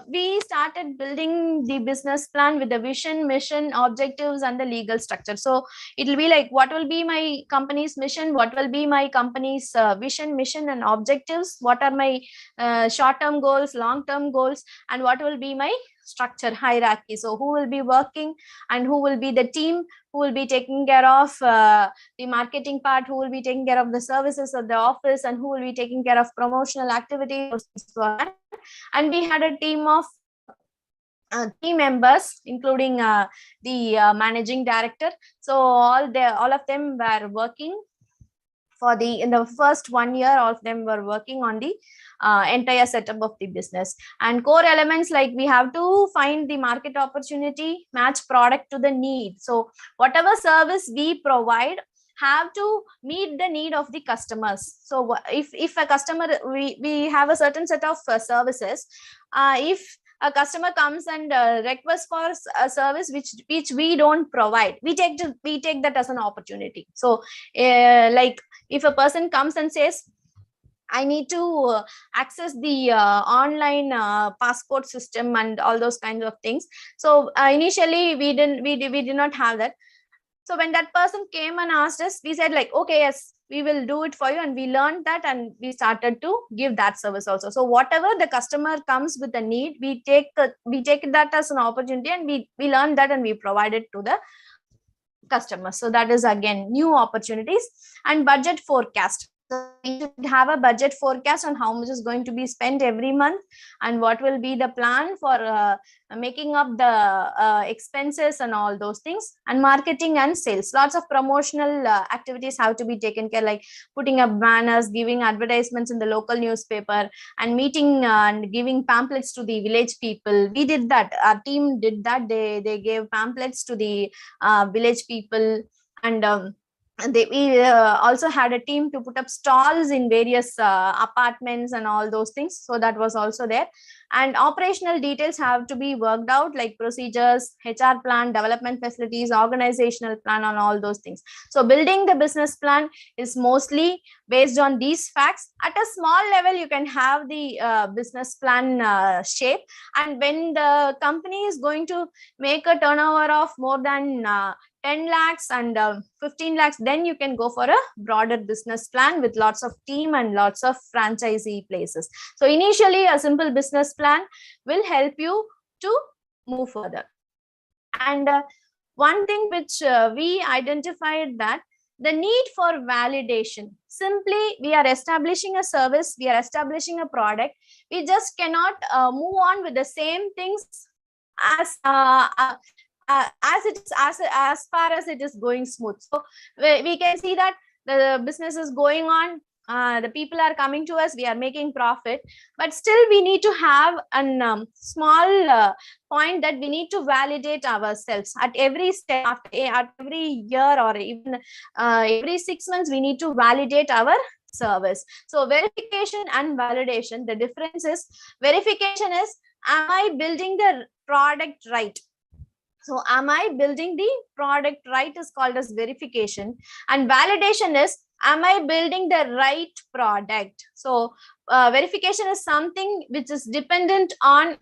we started building the business plan with the vision, mission, objectives, and the legal structure. So it will be like, what will be my company's mission? What will be my company's vision, mission, and objectives? What are my short-term goals, long-term goals, and what will be my structure, hierarchy? So who will be working and who will be the team, who will be taking care of the marketing part, who will be taking care of the services of the office, and who will be taking care of promotional activities. And we had a team of 3 members, including the managing director. So all of them were working in the first 1 year. All of them were working on the entire setup of the business. And core elements, like we have to find the market opportunity, match product to the need. So whatever service we provide have to meet the need of the customers. So if a customer, we have a certain set of services. If a customer comes and requests for a service which we don't provide, we take that as an opportunity. So like if a person comes and says, I need to access the online passport system and all those kinds of things. So initially we did not have that. So when that person came and asked us, we said like, okay, yes, we will do it for you. And we learned that, and we started to give that service also. So whatever the customer comes with a need, we take that as an opportunity, and we learn that and we provide it to the customer. So that is again new opportunities. And budget forecast. So we should have a budget forecast on how much is going to be spent every month, and what will be the plan for making up the expenses and all those things. And marketing and sales, lots of promotional activities have to be taken care, like putting up banners, giving advertisements in the local newspaper, and meeting and giving pamphlets to the village people. We did that. Our team did that. They gave pamphlets to the village people. And we also had a team to put up stalls in various apartments and all those things. So that was also there. And operational details have to be worked out, like procedures, HR plan, development facilities, organizational plan, on all those things. So building the business plan is mostly based on these facts. At a small level, you can have the business plan shape. And when the company is going to make a turnover of more than 10 lakhs and 15 lakhs, then you can go for a broader business plan with lots of team and lots of franchisee places. So initially, a simple business plan will help you to move further. And one thing which we identified, that the need for validation. Simply, we are establishing a service, we are establishing a product. We just cannot move on with the same things as far as it is going smooth. So we can see that the business is going on, the people are coming to us, we are making profit, but still we need to have a small point that we need to validate ourselves at every step, at every year, or even every 6 months. We need to validate our service. So verification and validation, the difference is, verification is, am I building the product right? So am I building the product right is called as verification. And validation is, am I building the right product? So verification is something which is dependent on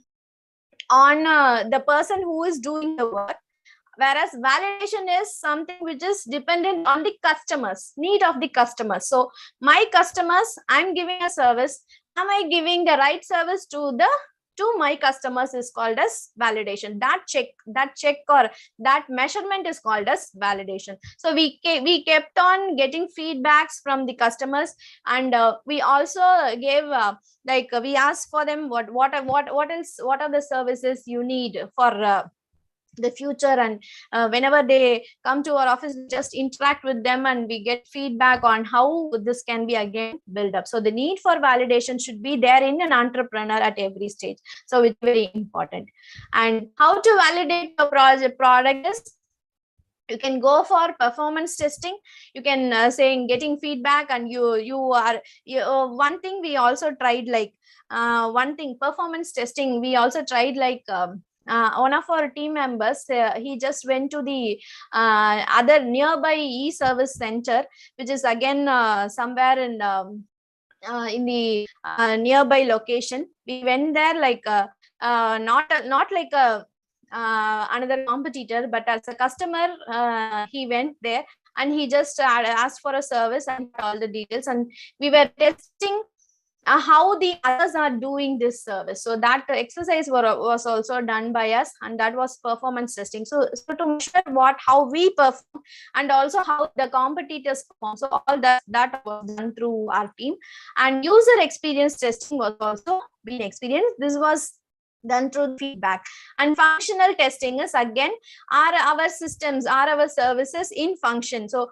the person who is doing the work. Whereas validation is something which is dependent on the customers, need of the customers. So my customers, I'm giving a service. Am I giving the right service to my customers is called as validation. That check or that measurement is called as validation. So we kept on getting feedbacks from the customers, and we also gave we asked for them what are the services you need for the future, and whenever they come to our office, just interact with them and we get feedback on how this can be again built up. So the need for validation should be there in an entrepreneur at every stage. So it's very important. And how to validate a product is, you can go for performance testing. You can say getting feedback, and one thing we also tried, performance testing, we also tried one of our team members, he just went to the other nearby e-service center, which is again somewhere in the nearby location. We went there not like a another competitor, but as a customer, he went there and he just asked for a service and all the details, and we were testing how the others are doing this service. So that exercise was also done by us, and that was performance testing. So to measure how we perform and also how the competitors perform. So all that was done through our team. And user experience testing was also being experienced. This was done through feedback. And functional testing is again, are our systems, are our services in function. So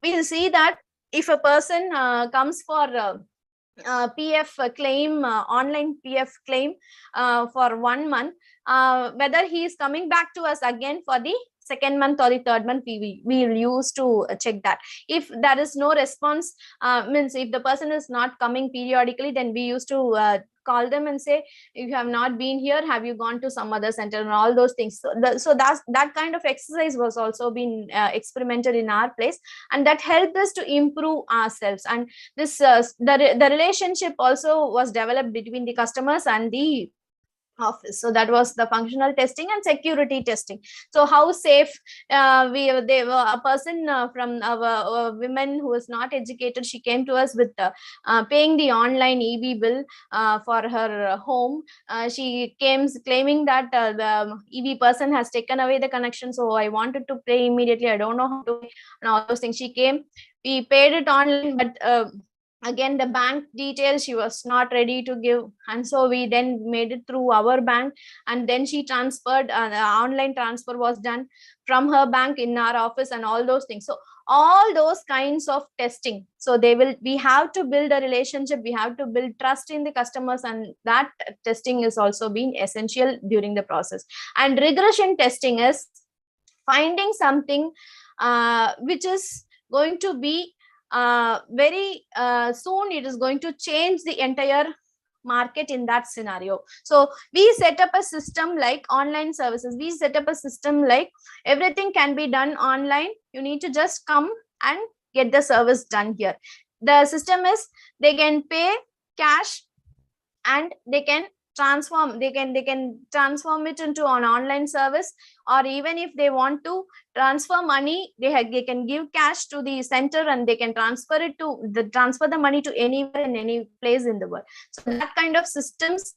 we'll see that if a person comes for PF claim, online PF claim for 1 month, whether he is coming back to us again for the second month or the third month, we will use to check that. If there is no response, means if the person is not coming periodically, then we used to call them and say, if you have not been here, have you gone to some other center, and all those things. So that kind of exercise was also been experimented in our place, and that helped us to improve ourselves. And this the relationship also was developed between the customers and the office. So that was the functional testing. And security testing, so how safe they were. A person from our women who was not educated, she came to us with paying the online EB bill for her home. She came claiming that the EB person has taken away the connection, so I wanted to pay immediately, I don't know how to, and all those things. She came, we paid it online, but again the bank details she was not ready to give, and so we then made it through our bank, and then she transferred, the online transfer was done from her bank in our office, and all those things. So all those kinds of testing, so we have to build a relationship, we have to build trust in the customers, and that testing is also being essential during the process. And regression testing is finding something which is going to be very soon, it is going to change the entire market in that scenario. So we set up a system like online services, we set up a system like everything can be done online, you need to just come and get the service done here. The system is, they can pay cash and they can transform it into an online service, or even if they want to transfer money, they can give cash to the center and they can transfer the money to anywhere in any place in the world. So that kind of systems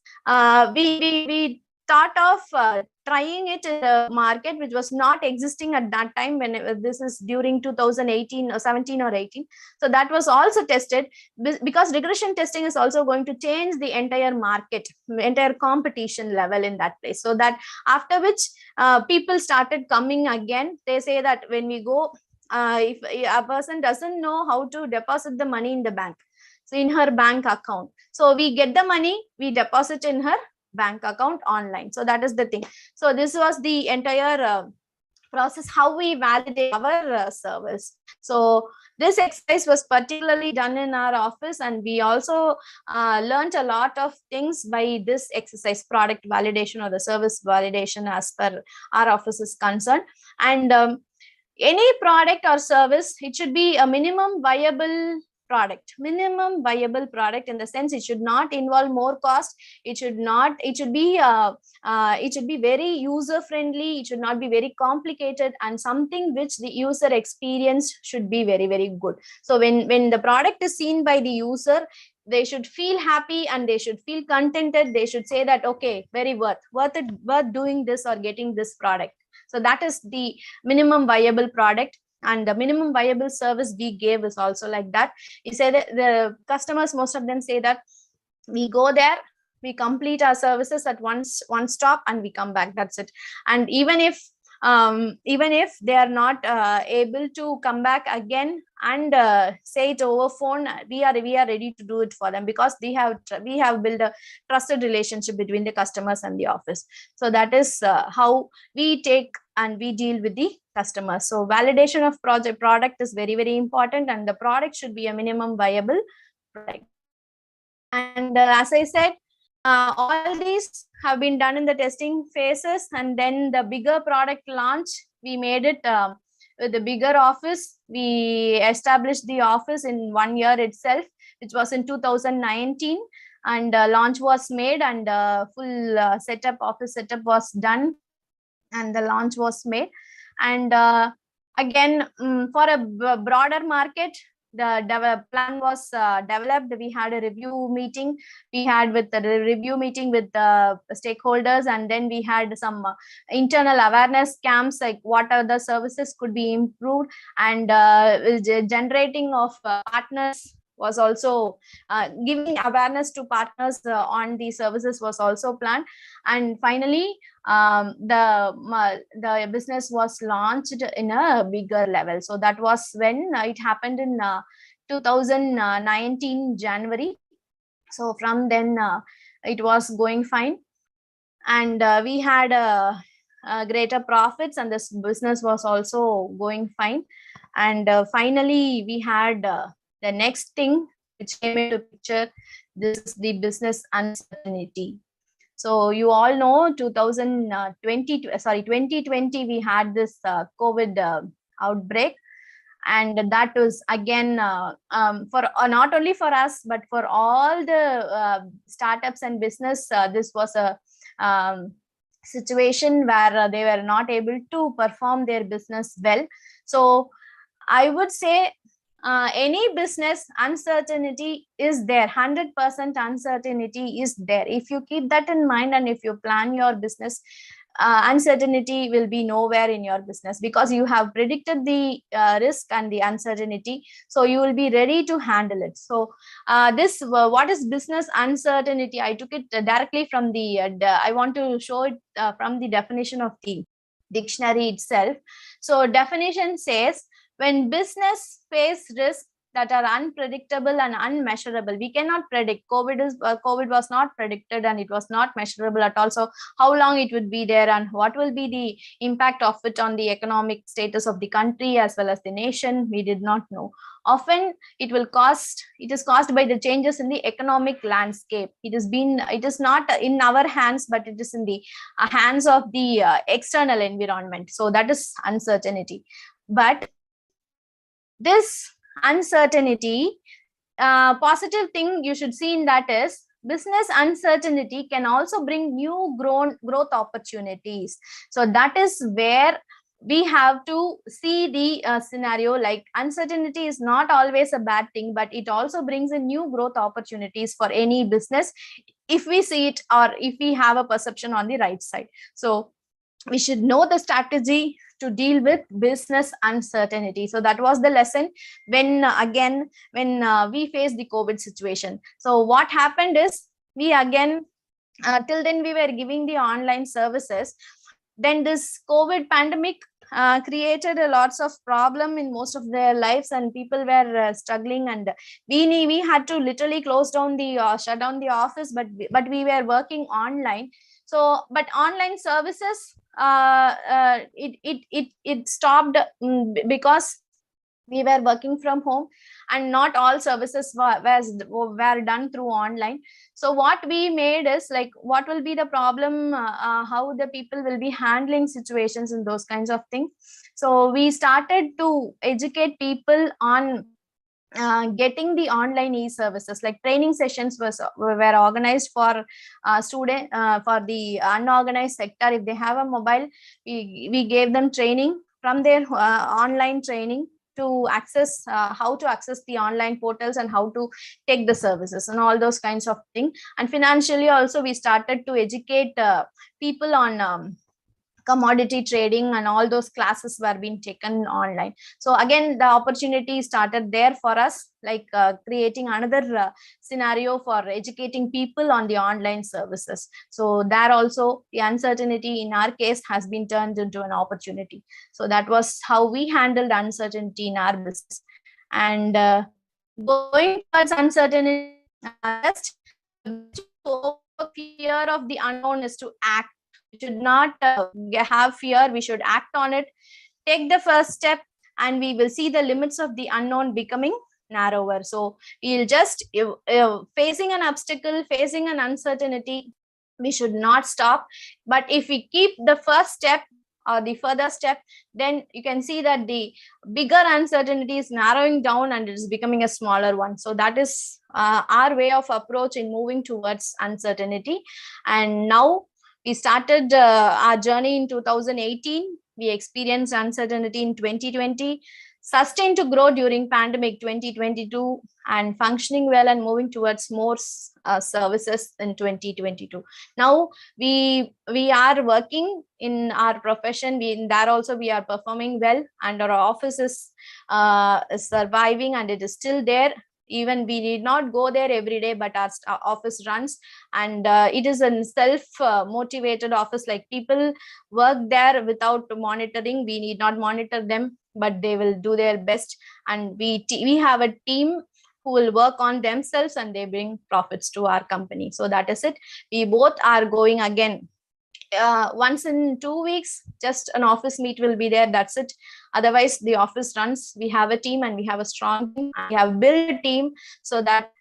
we thought of trying it in the market, which was not existing at that time, when this is during 2018 or 17 or 18. So that was also tested, because regression testing is also going to change the entire market, entire competition level in that place. So that after which people started coming again. They say that when we go, if a person doesn't know how to deposit the money in the bank, so in her bank account, so we get the money, we deposit in her bank account online. So that is the thing. So this was the entire process, how we validate our service. So this exercise was particularly done in our office, and we also learned a lot of things by this exercise, product validation or the service validation as per our office is concerned. And any product or service, it should be a minimum viable product, minimum viable product, in the sense it should not involve more cost. It should be very user friendly. It should not be very complicated, and something which the user experience should be very, very good. So when the product is seen by the user, they should feel happy and they should feel contented. They should say that, okay, very worth doing this or getting this product. So that is the minimum viable product. And the minimum viable service we gave is also like that. You say that the customers, most of them say that we go there, we complete our services at one stop, and we come back. That's it. And even if they are not able to come back again and say it over phone, we are ready to do it for them, because we have built a trusted relationship between the customers and the office. So that is how we take and we deal with the customers. So validation of product is very, very important, and the product should be a minimum viable product. And as I said, all these have been done in the testing phases, and then the bigger product launch, we made it with the bigger office. We established the office in 1 year itself, which was in 2019, and launch was made, and full office setup was done, and the launch was made. And again, for a broader market, the plan was developed. We had a review meeting. We had with the review meeting with the stakeholders, and then we had some internal awareness camps, like what other services could be improved, and generating of partners was also giving awareness to partners on the services was also planned. And finally, the business was launched in a bigger level. So that was when it happened in 2019 January. So from then it was going fine, and we had greater profits, and this business was also going fine. And finally we had the next thing which came into picture. This is the business uncertainty. So you all know 2020 we had this COVID outbreak, and that was again for not only for us but for all the startups and business. This was a situation where they were not able to perform their business well. So I would say any business, uncertainty is there. 100% uncertainty is there. If you keep that in mind, and if you plan your business, uncertainty will be nowhere in your business, because you have predicted the risk and the uncertainty, so you will be ready to handle it. So what is business uncertainty? I took it directly from the I want to show it from the definition of the dictionary itself. So definition says, when business face risks that are unpredictable and unmeasurable. We cannot predict. COVID was not predicted, and it was not measurable at all. So how long it would be there, and what will be the impact of it on the economic status of the country as well as the nation, we did not know. Often it is caused by the changes in the economic landscape. It is not in our hands, but it is in the hands of the external environment. So that is uncertainty. But this uncertainty, positive thing you should see in that is, business uncertainty can also bring new growth opportunities. So that is where we have to see the scenario. Like, uncertainty is not always a bad thing, but it also brings in new growth opportunities for any business, if we see it or if we have a perception on the right side. So we should know the strategy to deal with business uncertainty. So that was the lesson when we faced the COVID situation. So what happened is, we again, till then we were giving the online services. Then this COVID pandemic created a lots of problem in most of their lives, and people were struggling, and we had to literally shut down the office, but we were working online. So, but online services, it stopped because we were working from home, and not all services were done through online. So what we made is, like, what will be the problem, how the people will be handling situations and those kinds of things. So we started to educate people on getting the online e-services, like training sessions were organized for for the unorganized sector. If they have a mobile, we gave them training from their online training to access how to access the online portals and how to take the services and all those kinds of things. And financially also we started to educate people on commodity trading, and all those classes were being taken online. So again, the opportunity started there for us, like creating another scenario for educating people on the online services. So there also the uncertainty in our case has been turned into an opportunity. So that was how we handled uncertainty in our business. And going towards uncertainty, just fear of the unknown is to act. We should not have fear. We should act on it. Take the first step, and we will see the limits of the unknown becoming narrower. So we'll just facing an obstacle, facing an uncertainty, we should not stop. But if we keep the first step or the further step, then you can see that the bigger uncertainty is narrowing down and it is becoming a smaller one. So that is our way of approach in moving towards uncertainty. And now we started our journey in 2018. We experienced uncertainty in 2020, sustained to grow during pandemic 2022, and functioning well and moving towards more services in 2022. Now we are working in our profession. There also we are performing well, and our office is surviving, and it is still there. Even we need not go there every day, but our office runs, and it is a self-motivated office. Like people work there without monitoring. We need not monitor them, but they will do their best. And we have a team who will work on themselves, and they bring profits to our company. So that is it. We both are going again. Once in 2 weeks, just an office meet will be there. That's it. Otherwise, the office runs. We have a team, and we have a strong team. We have built a team so that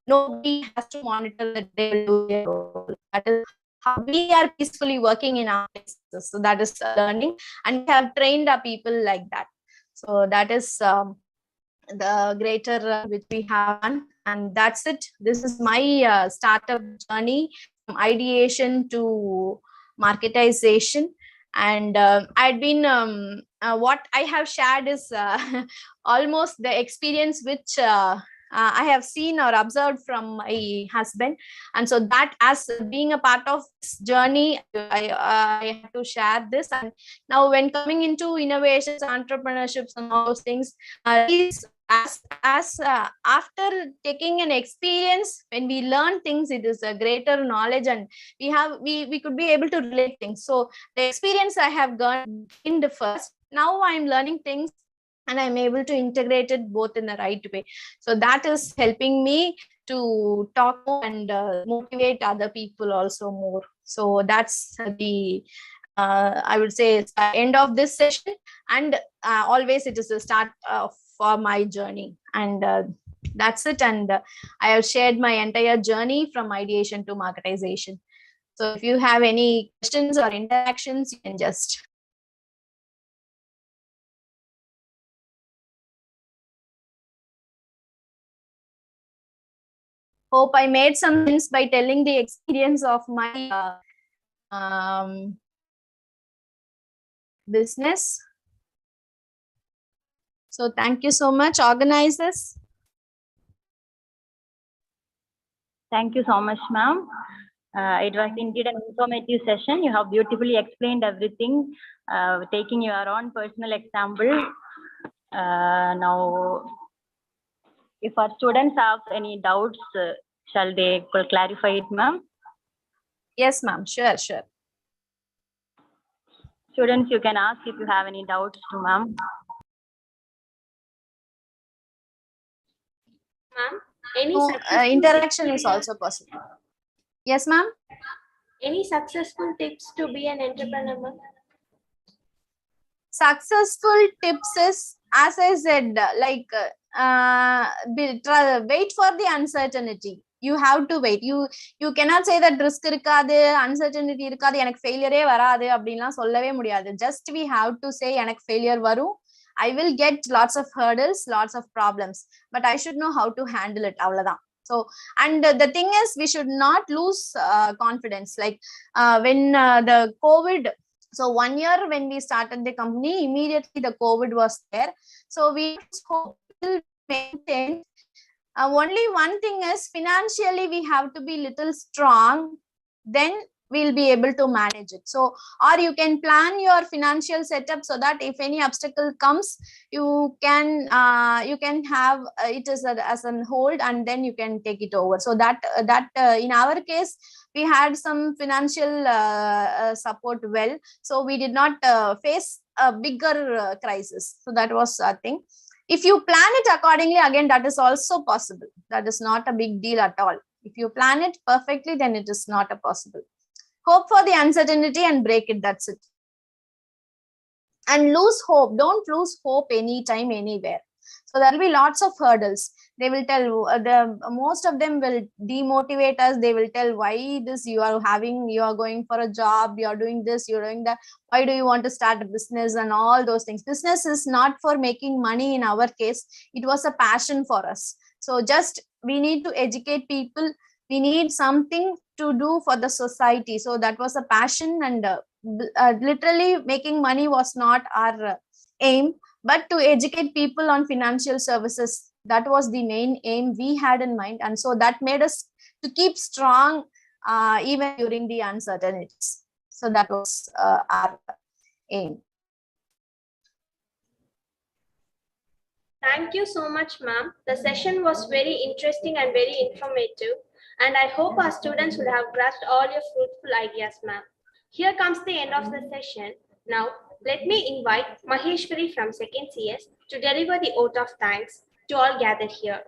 nobody has to monitor that they will do their role. That is how we are peacefully working in our places. So that is learning, and we have trained our people like that. So that is the greater which we have done. And that's it. This is my startup journey, from ideation to marketization. And I'd been what I have shared is almost the experience which I have seen or observed from my husband. And so that, as being a part of this journey, I have to share this. And now when coming into innovations, entrepreneurships and all those things, after taking an experience, when we learn things, it is a greater knowledge, and we could be able to relate things. So the experience I have gained in the first, now I'm learning things, and I'm able to integrate it both in the right way. So that is helping me to talk more and motivate other people also more. So that's the I would say end of this session, and always it is the start for my journey. And that's it. And I have shared my entire journey from ideation to marketization. So if you have any questions or interactions, you can just. Hope I made some sense by telling the experience of my business. So thank you so much, organizers. Thank you so much, ma'am. It was indeed an informative session. You have beautifully explained everything, taking your own personal example. Now, if our students have any doubts, shall they clarify it, ma'am? Yes, ma'am. Sure. Students, you can ask if you have any doubts to ma'am. Ma'am, any interaction is also possible. Yes, ma'am. Any successful tips to be an entrepreneur, ma'am? Successful tips is, as I said, like wait for the uncertainty. You have to wait. You cannot say that risk irukadu, uncertainty irukadu, enak failure varadu அப்படிலாம் சொல்லவே முடியாது. Just we have to say enak failure varum, I will get lots of hurdles, lots of problems, but I should know how to handle it. Avladhan. So, and the thing is, we should not lose confidence. Like when the COVID, so 1 year when we started the company, immediately the COVID was there. So we hope will maintain. Only one thing is, financially we have to be little strong, then we'll be able to manage it. So, or you can plan your financial setup so that if any obstacle comes, you can have it as an hold, and then you can take it over. So that in our case, we had some financial support well, so we did not face a bigger crisis. So that was a thing. If you plan it accordingly, again, that is also possible. That is not a big deal at all. If you plan it perfectly, then it is not a possible. Hope for the uncertainty and break it. That's it. And lose hope. Don't lose hope anytime, anywhere. So there will be lots of hurdles. They will tell, most of them will demotivate us. They will tell, why this you are going for a job, you are doing this, you're doing that. Why do you want to start a business and all those things? Business is not for making money in our case. It was a passion for us. So just, we need to educate people. We need something to do for the society. So that was a passion, and literally making money was not our aim, but to educate people on financial services. That was the main aim we had in mind. And so that made us to keep strong even during the uncertainties. So that was our aim. Thank you so much, ma'am. The session was very interesting and very informative. And I hope our students will have grasped all your fruitful ideas, ma'am. Here comes the end of the session. Now, let me invite Maheshwari from 2nd CS to deliver the oath of thanks to all gathered here.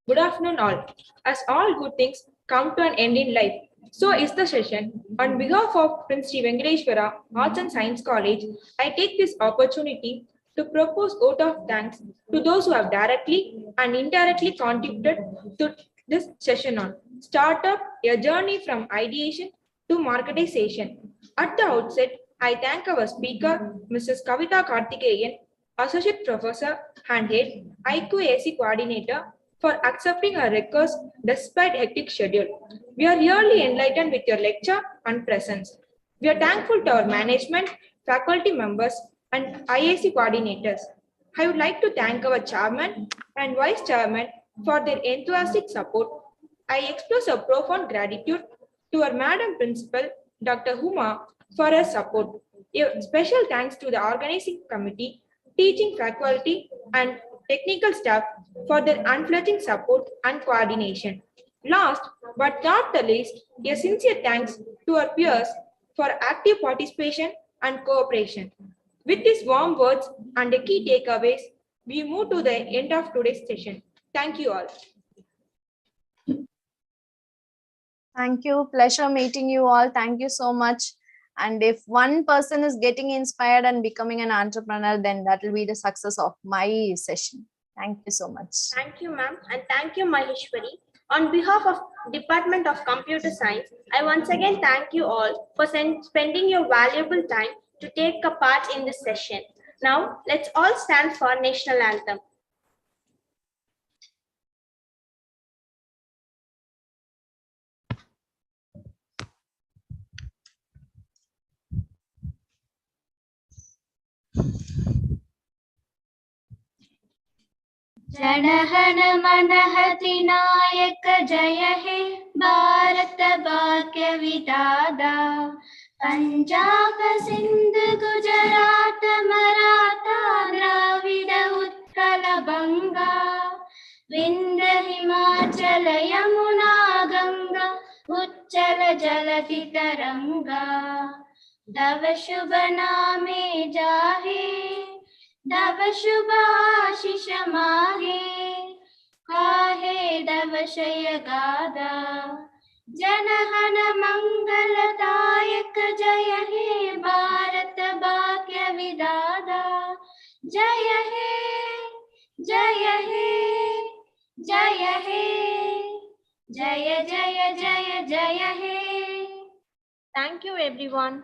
Good afternoon, all. As all good things come to an end in life, so is the session. On behalf of Prince Sri Venkateshwara Arts and Science College, I take this opportunity to propose vote of thanks to those who have directly and indirectly contributed to this session on Startup, a journey from ideation to marketization. At the outset, I thank our speaker, Mrs. Kavita Karthikeyan, Associate Professor and Head, IQAC Coordinator, for accepting our request despite hectic schedule. We are really enlightened with your lecture and presence. We are thankful to our management, faculty members, and IAC coordinators. I would like to thank our chairman and vice chairman for their enthusiastic support. I express a profound gratitude to our Madam Principal, Dr. Huma, for her support. A special thanks to the organizing committee, teaching faculty, and technical staff for their unflinching support and coordination. Last but not the least, a sincere thanks to our peers for active participation and cooperation. With these warm words and the key takeaways, we move to the end of today's session. Thank you all. Thank you. Pleasure meeting you all. Thank you so much. And if one person is getting inspired and becoming an entrepreneur, then that will be the success of my session. Thank you so much. Thank you, ma'am. And thank you, Maheshwari. On behalf of Department of Computer Science, I once again thank you all for spending your valuable time to take a part in this session. Now, let's all stand for National Anthem. जनगण मन अधिनायक जय हे भारत भाग्य विधाता पंजाब सिंध गुजरात मराठा द्राविड उत्कल बंगा विंध्य हिमाचल यमुना गंगा उच्चल जलधि तरंगा तव शुभ नामे जाहे दव शुभ आशीष माहे काहे दव शय गादा जनगण मंगलदायक जय हे भारत भाग्य विधाता जय हे जय हे जय हे जय जय जय जय हे। Thank you, everyone.